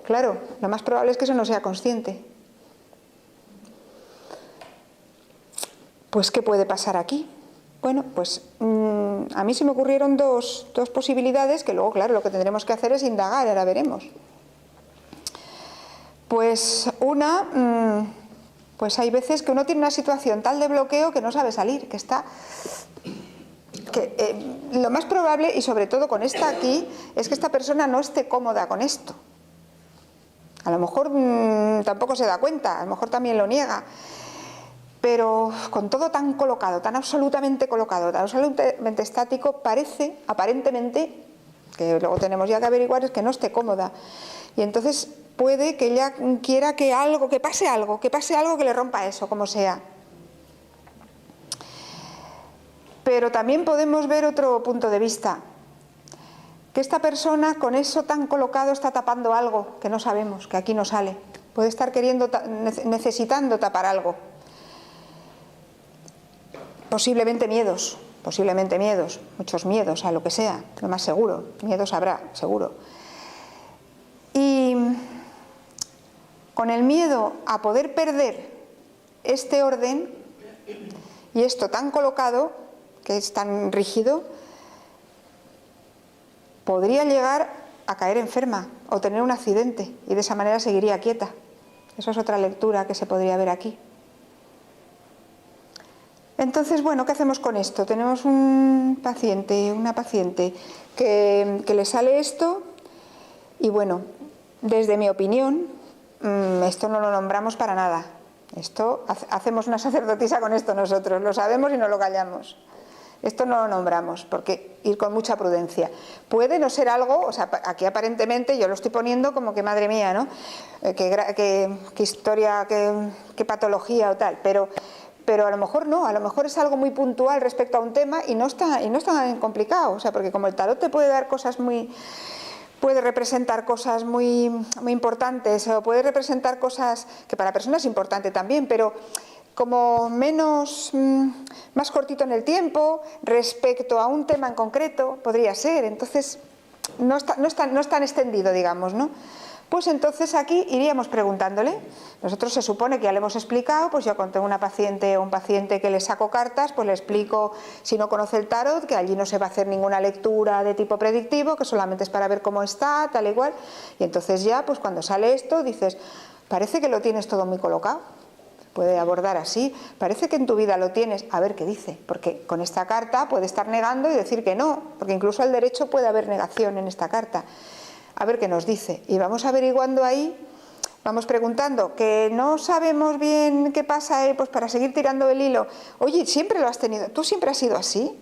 Claro, lo más probable es que eso no sea consciente. Pues, ¿qué puede pasar aquí? Bueno, pues a mí se me ocurrieron dos posibilidades que luego, claro, lo que tendremos que hacer es indagar, ahora veremos. Pues pues hay veces que uno tiene una situación tal de bloqueo que no sabe salir, lo más probable, y sobre todo con esta aquí, es que esta persona no esté cómoda con esto. A lo mejor tampoco se da cuenta, a lo mejor también lo niega. Pero con todo tan colocado, tan absolutamente estático, parece, aparentemente, que luego tenemos ya que averiguar, es que no esté cómoda. Y entonces puede que ella quiera que pase algo que le rompa eso, como sea. Pero también podemos ver otro punto de vista, que esta persona con eso tan colocado está tapando algo que no sabemos, que aquí no sale. Puede estar necesitando tapar algo. Posiblemente miedos, posiblemente miedos, muchos miedos a lo que sea, lo más seguro, miedos habrá, seguro. Y con el miedo a poder perder este orden y esto tan colocado, que es tan rígido, podría llegar a caer enferma o tener un accidente y de esa manera seguiría quieta. Eso es otra lectura que se podría ver aquí. Entonces, bueno, ¿qué hacemos con esto? Tenemos un paciente, una paciente que le sale esto y bueno, desde mi opinión, esto no lo nombramos para nada. Esto, hacemos una sacerdotisa con esto nosotros, lo sabemos y no lo callamos. Esto no lo nombramos, porque ir con mucha prudencia. Puede no ser algo, o sea, aquí aparentemente yo lo estoy poniendo como que madre mía, ¿no? Qué historia, qué patología o tal, pero a lo mejor no, a lo mejor es algo muy puntual respecto a un tema y no es tan complicado, o sea, porque como el tarot te puede dar cosas puede representar cosas muy importantes, o puede representar cosas que para personas es importante también, pero como más cortito en el tiempo respecto a un tema en concreto, podría ser. Entonces no es tan extendido, digamos, ¿no? Pues entonces aquí iríamos preguntándole. Nosotros se supone que ya le hemos explicado, pues yo cuando tengo una paciente o un paciente que le saco cartas, pues le explico, si no conoce el tarot, que allí no se va a hacer ninguna lectura de tipo predictivo, que solamente es para ver cómo está, tal y cual. Y entonces ya, pues cuando sale esto, dices, parece que lo tienes todo muy colocado. Puede abordar así, parece que en tu vida lo tienes, a ver qué dice, porque con esta carta puede estar negando y decir que no, porque incluso al derecho puede haber negación en esta carta. A ver qué nos dice, y vamos averiguando ahí, vamos preguntando, que no sabemos bien qué pasa, pues para seguir tirando el hilo. Oye, ¿siempre lo has tenido? ¿Tú siempre has sido así?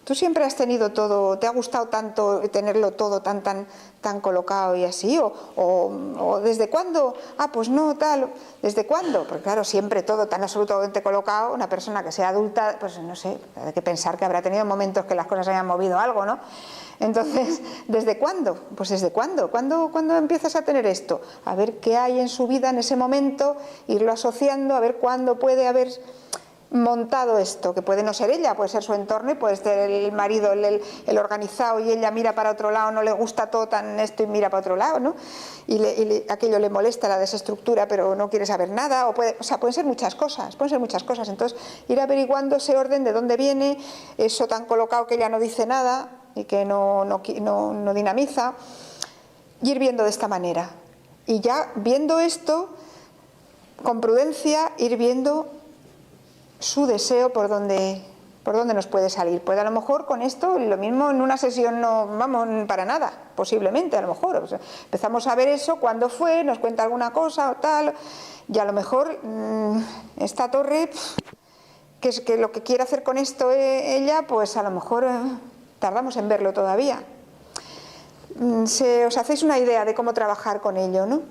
¿Tú siempre has tenido todo, te ha gustado tanto tenerlo todo tan colocado y así? ¿O desde cuándo? Ah, pues no, tal. ¿Desde cuándo? Porque claro, siempre todo tan absolutamente colocado, una persona que sea adulta, pues no sé, hay que pensar que habrá tenido momentos que las cosas hayan movido algo, ¿no? Entonces, ¿desde cuándo? Pues ¿desde cuándo? ¿Cuándo empiezas a tener esto? A ver qué hay en su vida en ese momento, irlo asociando, a ver cuándo puede haber montado esto, que puede no ser ella, puede ser su entorno y puede ser el marido el organizado y ella mira para otro lado, no le gusta todo tan esto y mira para otro lado, ¿no? Y aquello le molesta, la desestructura, pero no quiere saber nada, o sea, pueden ser muchas cosas, entonces ir averiguando ese orden de dónde viene, eso tan colocado que ella no dice nada y que no dinamiza, y ir viendo de esta manera, y ya viendo esto, con prudencia, ir viendo su deseo por dónde nos puede salir. Puede a lo mejor con esto, lo mismo en una sesión no vamos para nada, posiblemente, a lo mejor. O sea, empezamos a ver eso, cuándo fue, nos cuenta alguna cosa o tal, y a lo mejor esta torre, que lo que quiere hacer con esto ella, pues a lo mejor tardamos en verlo todavía. Os hacéis una idea de cómo trabajar con ello, ¿no?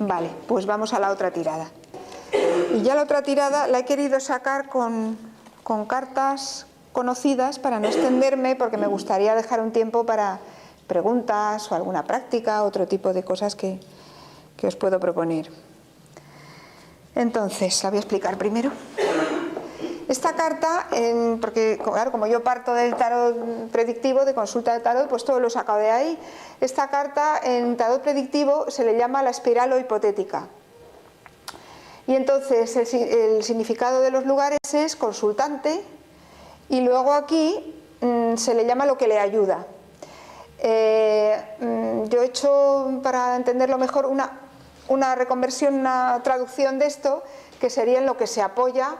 Vale, pues vamos a la otra tirada. Y ya la otra tirada la he querido sacar con cartas conocidas para no extenderme, porque me gustaría dejar un tiempo para preguntas o alguna práctica, otro tipo de cosas que os puedo proponer. Entonces, la voy a explicar primero. Esta carta, porque claro, como yo parto del tarot predictivo, de consulta de tarot, pues todo lo he sacado de ahí. Esta carta en tarot predictivo se le llama la espiral o hipotética. Y entonces el significado de los lugares es consultante, y luego aquí se le llama lo que le ayuda. Yo he hecho, para entenderlo mejor, una reconversión, una traducción de esto, que sería en lo que se apoya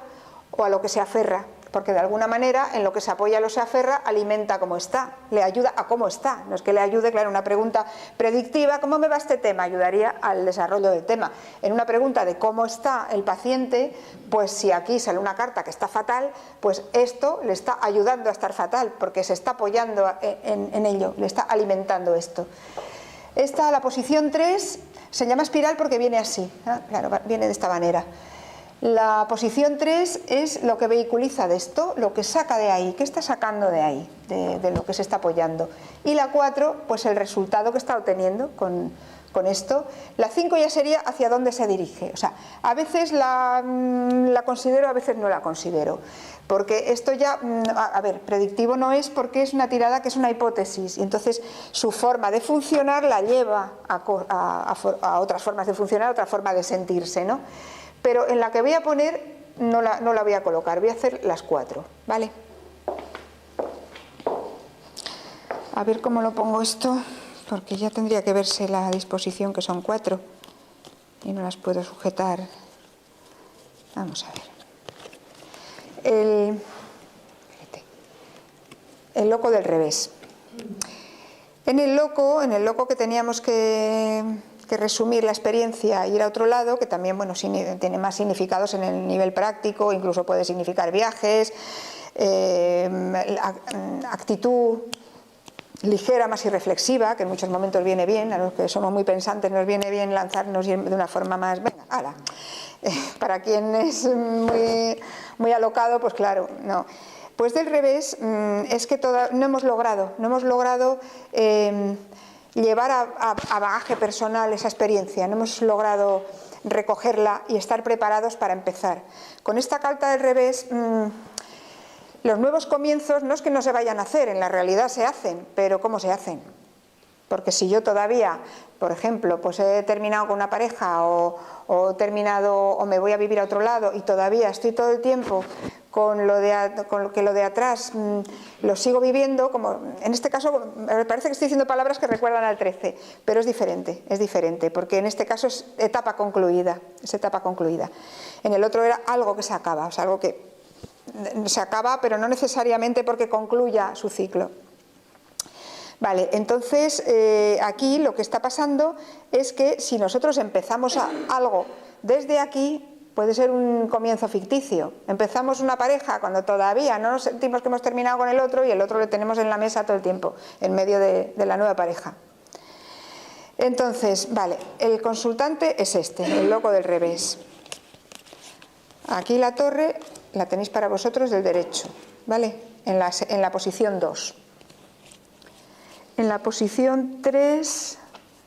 o a lo que se aferra, porque de alguna manera en lo que se apoya o lo se aferra alimenta cómo está, le ayuda a cómo está. No es que le ayude, claro, una pregunta predictiva, ¿cómo me va este tema? Ayudaría al desarrollo del tema. En una pregunta de cómo está el paciente, pues si aquí sale una carta que está fatal, pues esto le está ayudando a estar fatal, porque se está apoyando en ello, le está alimentando esto. La posición 3 se llama espiral porque viene así, ¿eh? Claro, viene de esta manera. La posición 3 es lo que vehiculiza de esto, lo que saca de ahí, qué está sacando de ahí, de lo que se está apoyando. Y la 4, pues el resultado que está obteniendo con con esto. La 5 ya sería hacia dónde se dirige. O sea, a veces la considero, a veces no la considero. Porque esto ya, a ver, predictivo no es porque es una tirada que es una hipótesis. Y entonces su forma de funcionar la lleva a otras formas de funcionar, a otra forma de sentirse, ¿no? Pero en la que voy a poner no la voy a colocar, voy a hacer las 4, ¿vale? A ver cómo lo pongo esto, porque ya tendría que verse la disposición, que son 4 y no las puedo sujetar. Vamos a ver. El loco del revés. En el loco que teníamos que resumir la experiencia y ir a otro lado, que también, bueno, tiene más significados en el nivel práctico, incluso puede significar viajes, actitud ligera, más irreflexiva, que en muchos momentos viene bien, a los que somos muy pensantes nos viene bien lanzarnos de una forma más, venga, hala. Para quien es muy alocado, pues claro, no. Pues del revés, es que no hemos logrado llevar a bagaje personal esa experiencia, no hemos logrado recogerla y estar preparados para empezar. Con esta carta del revés, los nuevos comienzos no es que no se vayan a hacer, en la realidad se hacen, pero ¿cómo se hacen? Porque si yo todavía, por ejemplo, pues he terminado con una pareja o me voy a vivir a otro lado y todavía estoy todo el tiempo con lo de atrás lo sigo viviendo, como en este caso me parece que estoy diciendo palabras que recuerdan al 13, pero es diferente, porque en este caso es etapa concluida, En el otro era algo que se acaba, o sea, algo que se acaba, pero no necesariamente porque concluya su ciclo. Vale, entonces aquí lo que está pasando es que si nosotros empezamos algo desde aquí, puede ser un comienzo ficticio. Empezamos una pareja cuando todavía no nos sentimos que hemos terminado con el otro y el otro le tenemos en la mesa todo el tiempo, en medio de la nueva pareja. Entonces, vale, el consultante es el loco del revés. Aquí la torre la tenéis para vosotros del derecho, ¿vale? En la posición 2. En la posición 3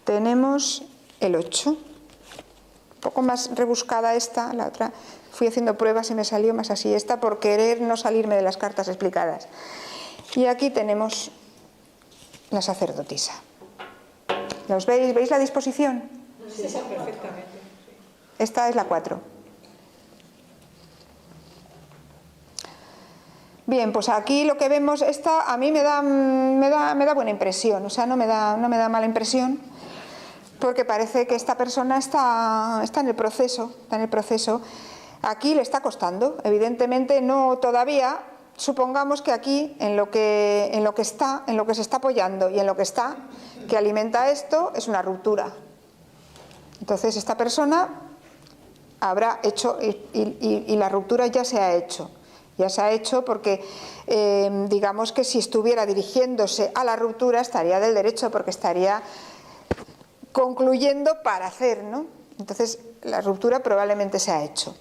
tenemos el 8. Un poco más rebuscada esta, la otra fui haciendo pruebas y me salió más así, esta por querer no salirme de las cartas explicadas. Y aquí tenemos la sacerdotisa. ¿Los veis? ¿Veis la disposición? Sí, perfectamente. Esta es la 4. Bien, pues aquí lo que vemos, esta a mí me da buena impresión, o sea, no me da mala impresión, porque parece que esta persona está en el proceso, Aquí le está costando, evidentemente no todavía, supongamos que aquí en lo que se está apoyando y en lo que está, que alimenta esto, es una ruptura. Entonces esta persona habrá hecho, y la ruptura ya se ha hecho. Ya se ha hecho porque digamos que si estuviera dirigiéndose a la ruptura estaría del derecho, porque estaría concluyendo para hacer, ¿no? Entonces la ruptura probablemente se ha hecho.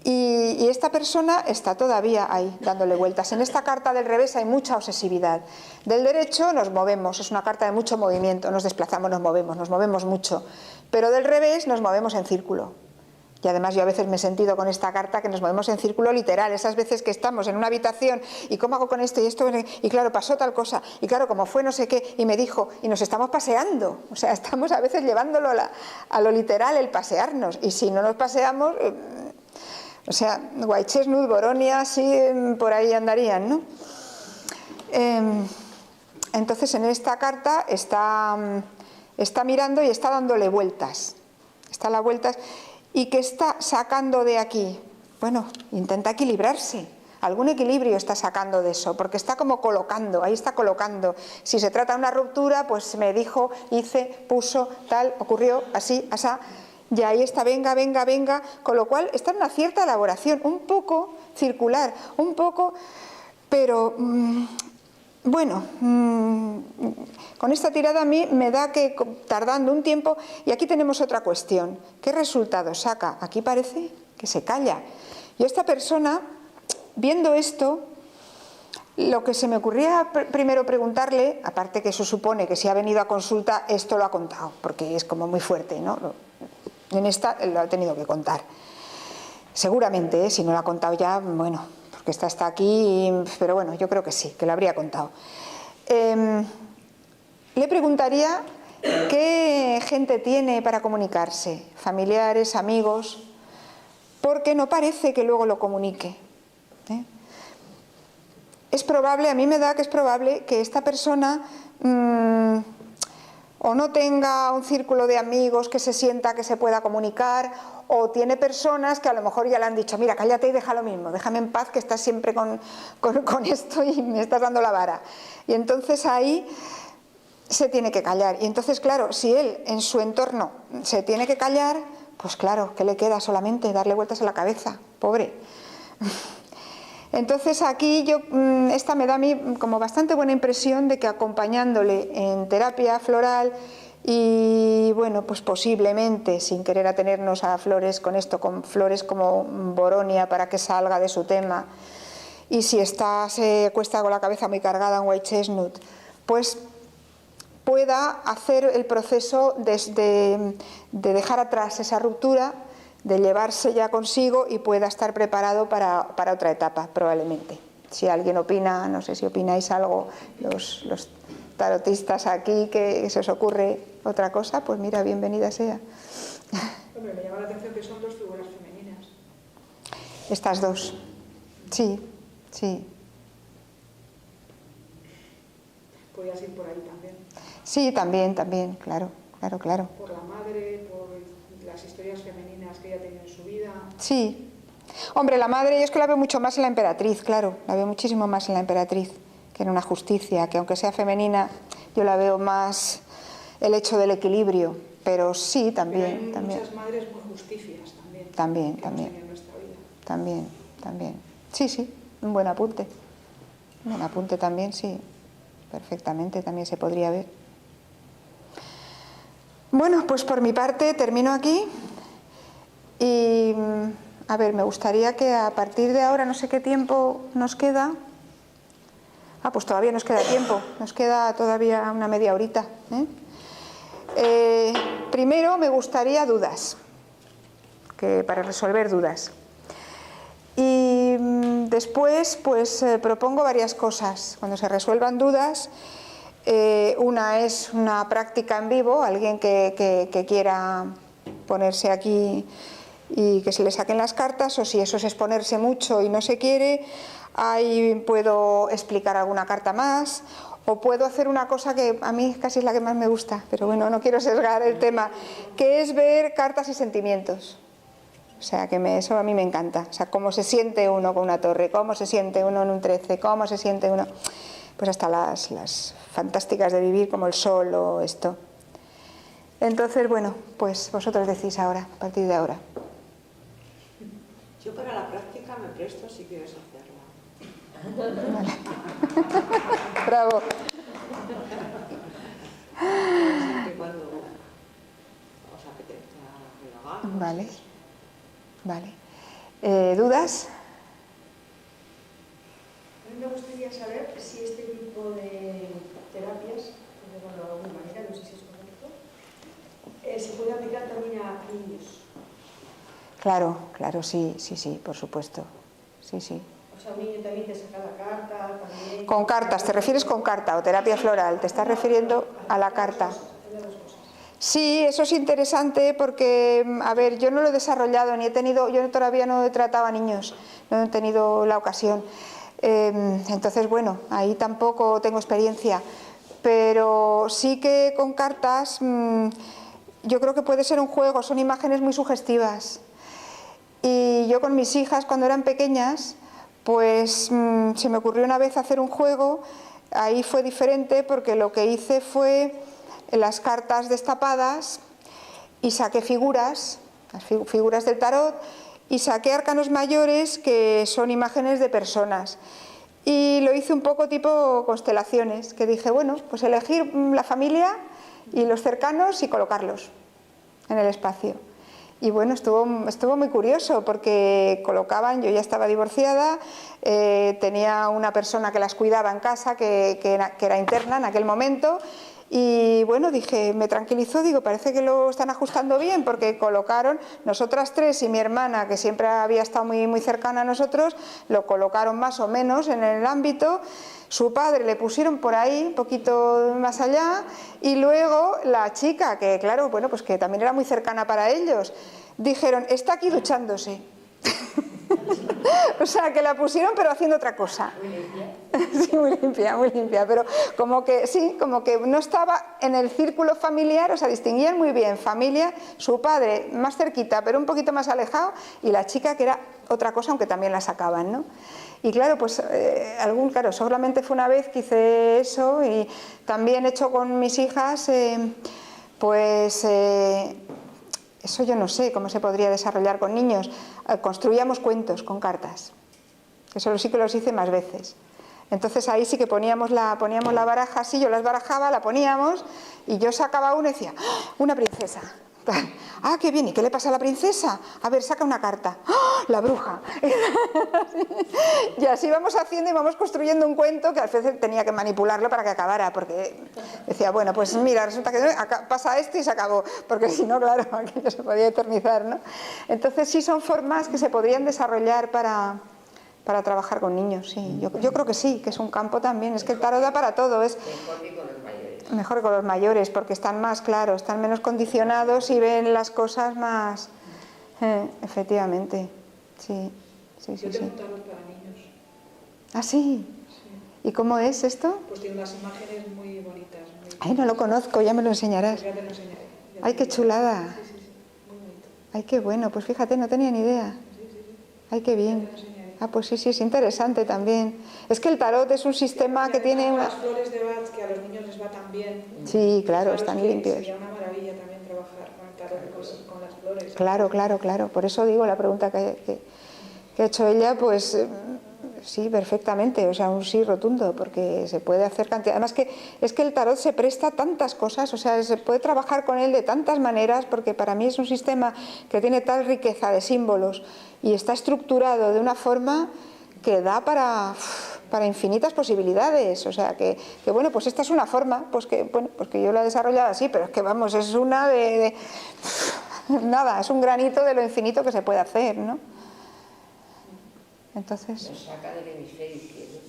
Y esta persona está todavía ahí, dándole vueltas. En esta carta del revés hay mucha obsesividad. Del derecho nos movemos, es una carta de mucho movimiento, nos desplazamos, nos movemos mucho. Pero del revés nos movemos en círculo. Y además yo a veces me he sentido con esta carta que nos movemos en círculo literal, esas veces que estamos en una habitación y cómo hago con esto y esto, y claro, pasó tal cosa, y claro, como fue no sé qué, y me dijo, y nos estamos paseando, o sea, estamos a veces llevándolo a lo literal, el pasearnos, y si no nos paseamos, o sea, Guaychesnud, Boronia, sí, por ahí andarían, ¿no? Entonces en esta carta está mirando y está dándole vueltas, ¿y qué está sacando de aquí? Bueno, intenta equilibrarse. Algún equilibrio está sacando de eso, porque está como colocando, ahí está colocando. Si se trata de una ruptura, pues me dijo, hice, puso, tal, ocurrió, así, asá. Y ahí está, venga, con lo cual está en una cierta elaboración, un poco circular, un poco, pero bueno, con esta tirada a mí me da que tardando un tiempo, y aquí tenemos otra cuestión, ¿qué resultado saca? Aquí parece que se calla. Y esta persona, viendo esto, Lo que se me ocurría primero preguntarle, aparte que eso supone que si ha venido a consulta, esto lo ha contado, porque es como muy fuerte, ¿no? En esta lo ha tenido que contar. Seguramente, si no lo ha contado ya, bueno, porque esta está aquí, pero bueno, yo creo que sí, que lo habría contado. Le preguntaría qué gente tiene para comunicarse, familiares, amigos, porque no parece que luego lo comunique. Es probable, a mí me da que es probable que esta persona o no tenga un círculo de amigos que se sienta que se pueda comunicar, o tiene personas que a lo mejor ya le han dicho, mira, cállate y deja lo mismo, déjame en paz que estás siempre con esto y me estás dando la vara. Y entonces ahí se tiene que callar. Y entonces, claro, si él en su entorno se tiene que callar, pues claro, ¿qué le queda solamente? Darle vueltas a la cabeza, pobre. Entonces aquí esta me da a mí como bastante buena impresión de que acompañándole en terapia floral y bueno, pues posiblemente sin querer atenernos a flores con esto, con flores como boronia para que salga de su tema, y si se cuesta con la cabeza muy cargada en white chestnut, pues pueda hacer el proceso de dejar atrás esa ruptura, de llevarse ya consigo y pueda estar preparado para otra etapa, probablemente. Si alguien opina, no sé si opináis algo, los tarotistas aquí, que se os ocurre otra cosa, pues mira, bienvenida sea. Hombre, me llama la atención que son dos figuras femeninas. Estas dos, sí, sí. Podías ir por ahí también. Sí, también, claro. Por la madre, por las historias femeninas que ella tenía en su vida. Sí. Hombre, la madre yo es que la veo mucho más en la emperatriz, claro. La veo muchísimo más en la emperatriz que en una justicia, que aunque sea femenina, yo la veo más el hecho del equilibrio. Pero sí, también. Pero hay muchas madres muy justicias también. También. En nuestra vida. También. Sí, un buen apunte. Un buen apunte también, sí. Perfectamente, también se podría ver. Bueno, pues por mi parte termino aquí y a ver, me gustaría que a partir de ahora, no sé qué tiempo nos queda. Pues todavía nos queda tiempo, nos queda todavía una media horita. Primero me gustaría dudas, para resolver dudas. Y después pues propongo varias cosas. Cuando se resuelvan dudas, una es una práctica en vivo, alguien que quiera ponerse aquí y que se le saquen las cartas, o si eso es exponerse mucho y no se quiere, ahí puedo explicar alguna carta más, o puedo hacer una cosa que a mí casi es la que más me gusta, pero bueno, no quiero sesgar el tema, que es ver cartas y sentimientos. O sea, eso a mí me encanta. O sea, cómo se siente uno con una torre, cómo se siente uno en un 13, cómo se siente uno... Pues hasta las fantásticas de vivir, como el sol o esto. Entonces, bueno, pues vosotros decís ahora, a partir de ahora. Yo para la práctica me presto si quieres hacerla. Vale. Bravo. Siempre cuando os apetezca dialogar. Vale. ¿Dudas? A mí me gustaría saber si este tipo de terapias, de alguna manera, no sé si es correcto, se puede aplicar también a niños. Claro, sí, por supuesto. Sí. O sea, un niño también te saca la carta, también... Con cartas, ¿te refieres con carta o terapia floral? ¿Te estás refiriendo a la carta? Sí, eso es interesante porque, a ver, yo no lo he desarrollado yo todavía no he tratado a niños, no he tenido la ocasión. Entonces, bueno, ahí tampoco tengo experiencia, pero sí que con cartas yo creo que puede ser un juego, son imágenes muy sugestivas. Y yo con mis hijas cuando eran pequeñas, pues se me ocurrió una vez hacer un juego, ahí fue diferente porque lo que hice fue las cartas destapadas y saqué figuras, las figuras del tarot, y saqué arcanos mayores que son imágenes de personas. Y lo hice un poco tipo constelaciones, que dije, bueno, pues elegir la familia y los cercanos y colocarlos en el espacio. Y bueno, estuvo muy curioso porque colocaban, yo ya estaba divorciada, tenía una persona que las cuidaba en casa, que era interna en aquel momento, y bueno, dije, me tranquilizó, digo, parece que lo están ajustando bien, porque colocaron, nosotras tres y mi hermana, que siempre había estado muy cercana a nosotros, lo colocaron más o menos en el ámbito. Su padre le pusieron por ahí, un poquito más allá, y luego la chica, que claro, bueno, pues que también era muy cercana para ellos, dijeron, está aquí duchándose. O sea, que la pusieron pero haciendo otra cosa. Sí, muy limpia, pero como que sí, como que no estaba en el círculo familiar, o sea, distinguían muy bien familia, su padre más cerquita, pero un poquito más alejado, y la chica que era otra cosa, aunque también la sacaban, ¿no? Y claro, pues claro, solamente fue una vez que hice eso, y también he hecho con mis hijas, eso yo no sé cómo se podría desarrollar con niños. Construíamos cuentos con cartas. Eso sí que los hice más veces. Entonces ahí sí que poníamos la baraja así, yo las barajaba, la poníamos y yo sacaba una y decía, ¡ah! Una princesa. Ah, qué bien, ¿y qué le pasa a la princesa? A ver, saca una carta. ¡Ah! La bruja. Y así vamos haciendo y vamos construyendo un cuento que a veces tenía que manipularlo para que acabara, porque decía, bueno, pues mira, resulta que pasa esto y se acabó, porque si no, claro, aquello se podía eternizar, ¿no? Entonces sí son formas que se podrían desarrollar para trabajar con niños, sí. Yo creo que sí, que es un campo también, es que el tarot da para todo, es mejor que con los mayores, porque están más claros, están menos condicionados y ven las cosas más, efectivamente, sí. Yo tengo un tarot para niños. ¿Ah, sí? Sí. ¿Y cómo es esto? Pues tiene unas imágenes muy bonitas. Ay, no lo conozco, ya me lo enseñarás. Ya te lo enseñaré. Ay, qué chulada. Sí, muy bonito. Ay, qué bueno, pues fíjate, no tenía ni idea. Sí. Ay, qué bien. Ah, pues sí, es interesante también. Es que el tarot es un sistema que tiene las flores de Bach, que a los niños les va tan bien. Sí, claro, están limpios. Sería una maravilla también trabajar con el tarot, con las flores. Claro. Por eso digo la pregunta que ha hecho ella, pues sí, perfectamente, o sea, un sí rotundo, porque se puede hacer cantidad. Además que es que el tarot se presta a tantas cosas, o sea, se puede trabajar con él de tantas maneras, porque para mí es un sistema que tiene tal riqueza de símbolos y está estructurado de una forma que da para infinitas posibilidades. O sea, que bueno, pues esta es una forma, pues que yo la he desarrollado así, pero es que vamos, es una nada, es un granito de lo infinito que se puede hacer, ¿no? Entonces, nos saca del hemisferio izquierdo.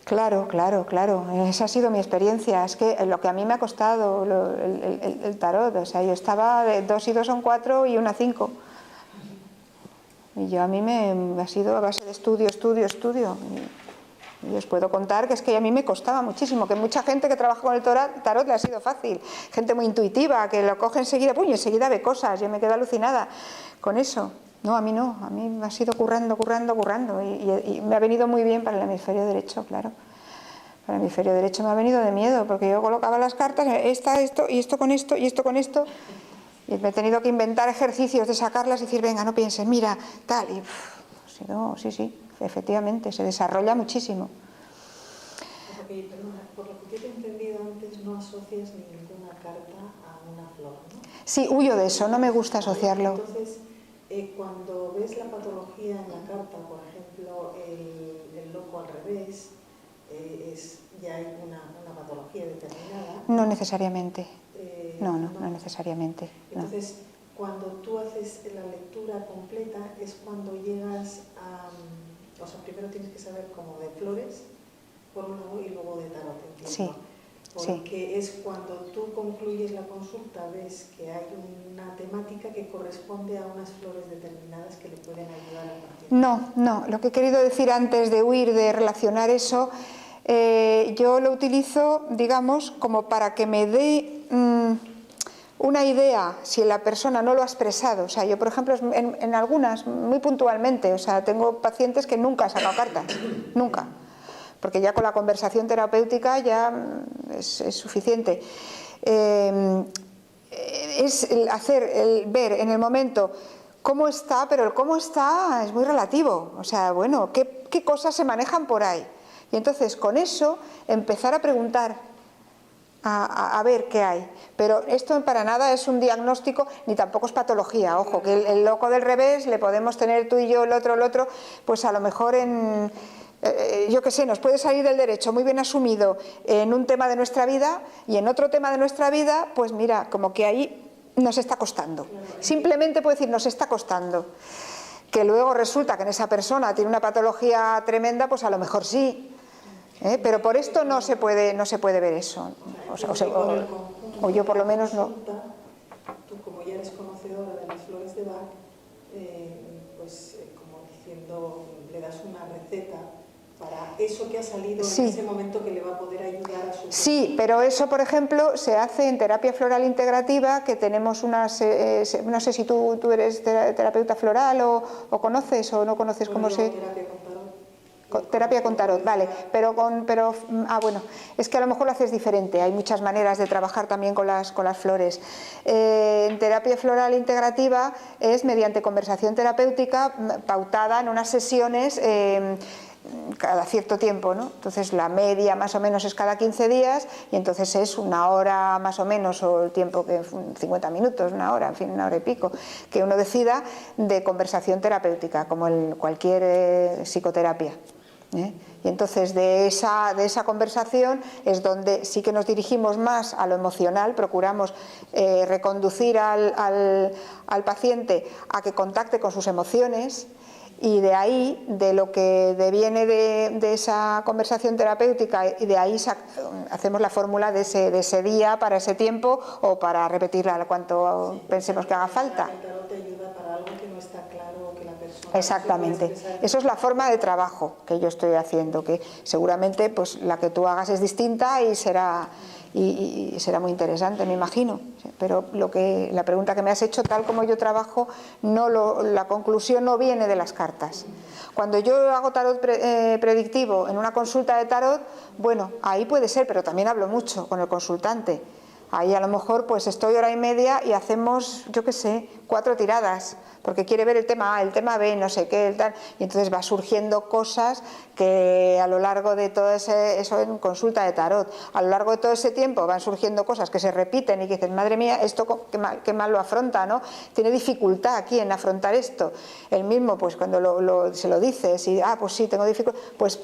Claro, esa ha sido mi experiencia. Es que lo que a mí me ha costado el tarot, o sea, yo estaba de 2 y 2 son 4 y 1 5. Y a mí me ha sido a base de estudio. Y os puedo contar que es que a mí me costaba muchísimo, que mucha gente que trabaja con el tarot le ha sido fácil, gente muy intuitiva, que lo coge enseguida, enseguida ve cosas, yo me quedo alucinada con eso. No, a mí me ha sido currando y me ha venido muy bien para el hemisferio derecho, claro. Para el hemisferio derecho me ha venido de miedo, porque yo colocaba las cartas, esto y esto con esto y esto con esto, y me he tenido que inventar ejercicios de sacarlas y decir, venga, no pienses, mira, tal, y sí, efectivamente, se desarrolla muchísimo. Por lo que yo te he entendido antes, no asocias ninguna carta a una flor, ¿no? Sí, huyo de eso, no me gusta asociarlo. Entonces, cuando ves la patología en la carta, por ejemplo, el loco al revés, ya hay una patología determinada. No necesariamente. No necesariamente. Entonces, cuando tú haces la lectura completa, es cuando llegas a... O sea, primero tienes que saber como de flores, por un lado, y luego de tarot, entiendo. Sí. Porque es cuando tú concluyes la consulta, ves que hay una temática que corresponde a unas flores determinadas que le pueden ayudar a partir. No, lo que he querido decir antes de huir, de relacionar eso, yo lo utilizo, digamos, como para que me dé una idea, si la persona no lo ha expresado. O sea, yo, por ejemplo, en algunas, muy puntualmente, o sea, tengo pacientes que nunca han sacado cartas, nunca. Porque ya con la conversación terapéutica ya es suficiente. Es ver en el momento cómo está, pero el cómo está es muy relativo. O sea, bueno, ¿qué cosas se manejan por ahí? Y entonces con eso empezar a preguntar a ver qué hay. Pero esto para nada es un diagnóstico, ni tampoco es patología. Ojo, que el loco del revés le podemos tener tú y yo, el otro, pues a lo mejor en... yo qué sé, nos puede salir del derecho muy bien asumido en un tema de nuestra vida y en otro tema de nuestra vida, pues mira, como que ahí nos está costando. Simplemente puedo decir, nos está costando. Que luego resulta que en esa persona tiene una patología tremenda, pues a lo mejor sí. Pero por esto no se puede ver eso. O yo por lo menos no. Tú, como ya eres conocedora de las flores de Bach, pues como diciendo, le das una receta para eso que ha salido en ese momento que le va a poder ayudar a su... Sí, pero eso, por ejemplo, se hace en terapia floral integrativa, que tenemos unas... no sé si tú eres terapeuta floral o conoces o no conoces cómo se... Terapia con tarot, vale, pero bueno, es que a lo mejor lo haces diferente, hay muchas maneras de trabajar también con las flores. En terapia floral integrativa es mediante conversación terapéutica pautada en unas sesiones cada cierto tiempo, ¿no? Entonces la media más o menos es cada 15 días y entonces es una hora más o menos, o el tiempo que 50 minutos, una hora, en fin, una hora y pico, que uno decida, de conversación terapéutica, como cualquier psicoterapia. Y entonces de esa conversación es donde sí que nos dirigimos más a lo emocional, procuramos reconducir al paciente a que contacte con sus emociones, y de ahí, de lo que deviene de esa conversación terapéutica, y de ahí hacemos la fórmula de ese día, para ese tiempo, o para repetirla cuanto pensemos que haga falta. Exactamente, eso es la forma de trabajo que yo estoy haciendo, que seguramente pues la que tú hagas es distinta y será muy interesante, me imagino. Pero la pregunta que me has hecho, tal como yo trabajo, la conclusión no viene de las cartas. Cuando yo hago tarot predictivo en una consulta de tarot, bueno, ahí puede ser, pero también hablo mucho con el consultante. Ahí a lo mejor pues estoy hora y media y hacemos, yo qué sé, 4 tiradas, porque quiere ver el tema A, el tema B, no sé qué, tal, y entonces va surgiendo cosas que a lo largo de todo eso en consulta de tarot, a lo largo de todo ese tiempo van surgiendo cosas que se repiten y que dices, madre mía, esto qué mal lo afronta, ¿no? Tiene dificultad aquí en afrontar esto. El mismo, pues cuando se lo dices y, pues sí, tengo dificultad, pues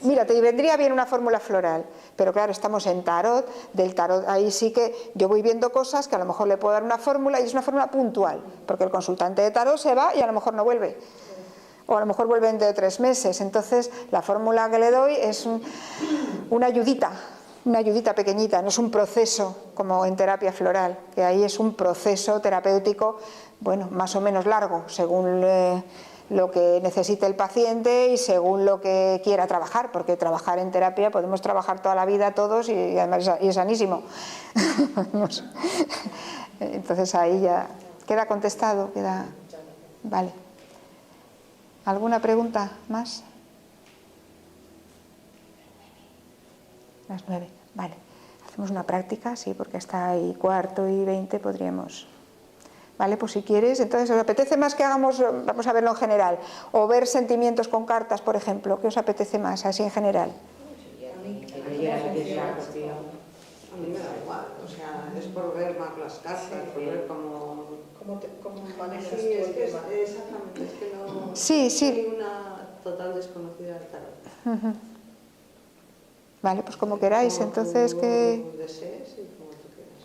mira, te vendría bien una fórmula floral, pero claro, estamos en tarot, del tarot ahí sí que yo voy viendo cosas que a lo mejor le puedo dar una fórmula, y es una fórmula puntual, porque el consultante de tarot se va y a lo mejor no vuelve, o a lo mejor vuelve dentro de 3 meses. Entonces la fórmula que le doy es una ayudita pequeñita, no es un proceso como en terapia floral, que ahí es un proceso terapéutico, bueno, más o menos largo, según lo que necesite el paciente y según lo que quiera trabajar, porque trabajar en terapia podemos trabajar toda la vida todos y además es sanísimo. Entonces ahí ya queda contestado, vale. ¿Alguna pregunta más? Las 9, vale. Hacemos una práctica, sí, porque hasta ahí 4:20 podríamos... Vale, pues si quieres, entonces, ¿os apetece más que hagamos, vamos a verlo en general, o ver sentimientos con cartas, por ejemplo? ¿Qué os apetece más, así en general? A mí me da igual, o sea, es por ver más las cartas, por ver cómo manejas tú el tema. Exactamente, es que no soy una total desconocida del tarot. Vale, pues como queráis, entonces que...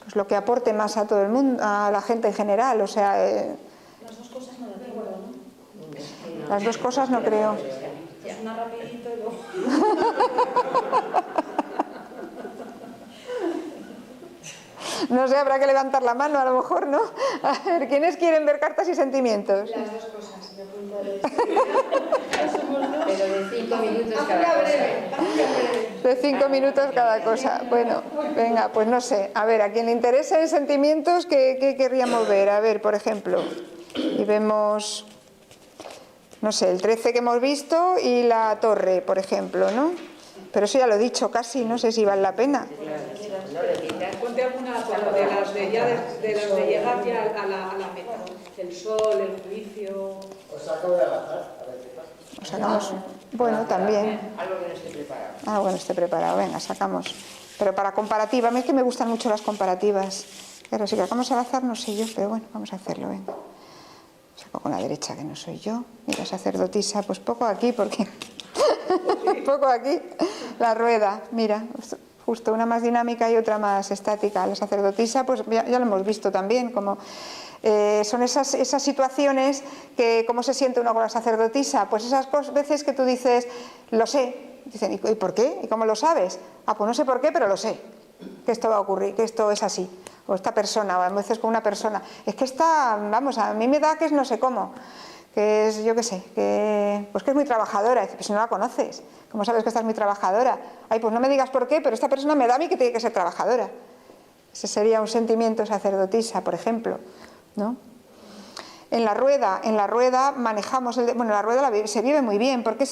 Pues lo que aporte más a todo el mundo, a la gente en general, o sea... Las dos cosas no de acuerdo, ¿no? Las dos cosas no creo. Pues una rapidito y luego... No sé, habrá que levantar la mano a lo mejor, ¿no? A ver, ¿quiénes quieren ver cartas y sentimientos? Las dos cosas, me apuntaré. Pero de 5 minutos cada cosa. De 5 minutos cada cosa. Bueno, venga, pues no sé. A ver, a quien le interese en sentimientos, ¿qué querríamos ver? A ver, por ejemplo, y vemos, no sé, el 13 que hemos visto y la torre, por ejemplo, ¿no? Pero eso ya lo he dicho casi, no sé si vale la pena. Ponte alguna de las de llegar ya a la meta. El sol, el juicio... Os saco de azar, a ver qué pasa. Os sacamos, bueno, también. Algo que no esté preparado. Algo que no esté preparado, venga, sacamos. Pero para comparativa, es que me gustan mucho las comparativas. Claro, si sacamos al azar no sé yo, pero bueno, vamos a hacerlo, venga. Saco con la derecha, que no soy yo. Mira, sacerdotisa, pues poco aquí, porque... poco aquí. La rueda, mira, justo una más dinámica y otra más estática. La sacerdotisa, pues ya lo hemos visto también, como... son esas situaciones que, ¿cómo se siente uno con la sacerdotisa? Pues esas veces que tú dices, lo sé. Dicen, ¿y por qué? ¿Y cómo lo sabes? Ah, pues no sé por qué, pero lo sé. Que esto va a ocurrir, que esto es así. O esta persona, o a veces con una persona. Es que esta, vamos, a mí me da que es no sé cómo. Que es, yo qué sé, pues que es muy trabajadora. Pues si no la conoces, ¿cómo sabes que esta es muy trabajadora? Ay, pues no me digas por qué, pero esta persona me da a mí que tiene que ser trabajadora. Ese sería un sentimiento sacerdotisa, por ejemplo, ¿no? En la rueda manejamos, bueno, la rueda se vive muy bien, porque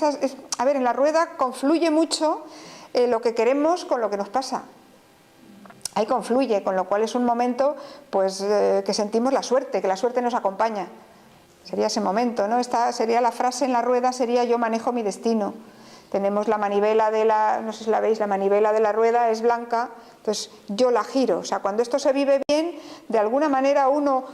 a ver, en la rueda confluye mucho lo que queremos con lo que nos pasa. Ahí confluye, con lo cual es un momento pues que sentimos la suerte, que la suerte nos acompaña. Sería ese momento, ¿no? Esta sería la frase en la rueda, sería yo manejo mi destino. Tenemos la manivela no sé si la veis, la manivela de la rueda es blanca, entonces yo la giro. O sea, cuando esto se vive bien, de alguna manera uno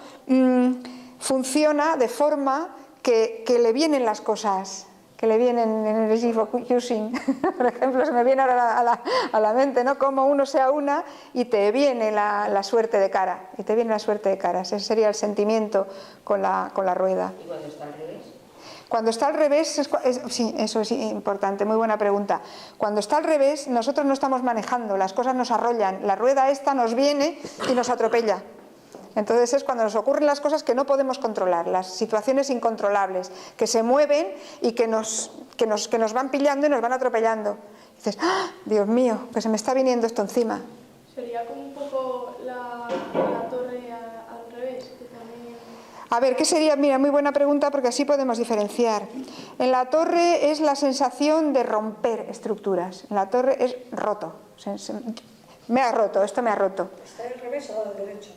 funciona de forma que le vienen las cosas, que le vienen en energy focusing, por ejemplo, se me viene ahora a la mente, ¿no? Como uno sea una y te viene la suerte de cara, y te viene la suerte de cara. Ese sería el sentimiento con la rueda. ¿Y cuando está al revés? Cuando está al revés, sí, eso es importante, muy buena pregunta. Cuando está al revés, nosotros no estamos manejando, las cosas nos arrollan, la rueda esta nos viene y nos atropella. Entonces es cuando nos ocurren las cosas que no podemos controlar, las situaciones incontrolables, que se mueven y que nos van pillando y nos van atropellando. Y dices, ¡ah, Dios mío, que se me está viniendo esto encima! Sería como un poco la torre al revés, que también... A ver, ¿qué sería? Mira, muy buena pregunta, porque así podemos diferenciar. En la torre es la sensación de romper estructuras. En la torre es roto. Me ha roto, esto me ha roto. ¿Está al revés o al derecho?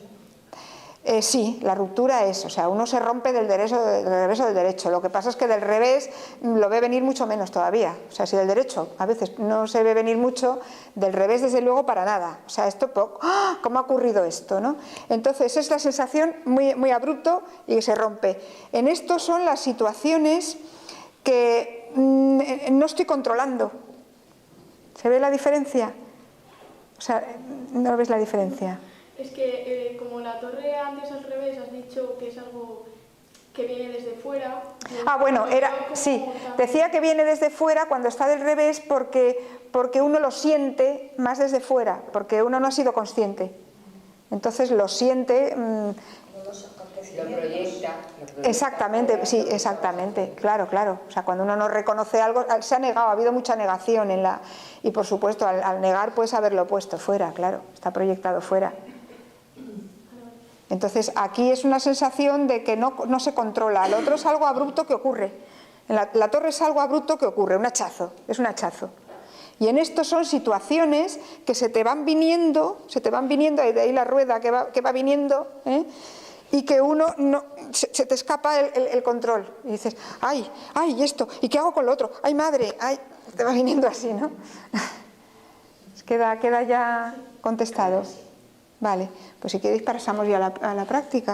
Sí, la ruptura es, o sea, uno se rompe del revés o del derecho. Lo que pasa es que del revés lo ve venir mucho menos todavía. O sea, si del derecho a veces no se ve venir mucho, del revés desde luego para nada. O sea, esto, ¡ah! ¿Cómo ha ocurrido esto, no? Entonces es la sensación muy, muy abrupto y se rompe. En esto son las situaciones que no estoy controlando. ¿Se ve la diferencia? O sea, ¿no ves la diferencia? Es que como la torre antes al revés has dicho que es algo que viene desde fuera... Ah, bueno, sí, decía que viene desde fuera cuando está del revés porque uno lo siente más desde fuera, porque uno no ha sido consciente. Entonces lo siente... Lo proyecta. Exactamente, sí, exactamente, claro. O sea, cuando uno no reconoce algo, se ha negado, ha habido mucha negación y por supuesto al negar puedes haberlo puesto fuera, claro, está proyectado fuera. Entonces aquí es una sensación de que no se controla, lo otro es algo abrupto que ocurre. La torre es algo abrupto que ocurre, un hachazo, es un hachazo. Y en esto son situaciones que se te van viniendo, de ahí la rueda que va viniendo, y que uno se te escapa el control. Y dices, ay, ¿y esto? ¿Y qué hago con lo otro? ¡Ay, madre! ¡Ay! Te va viniendo así, ¿no? Queda ya contestado. Vale, pues si queréis pasamos ya a la práctica.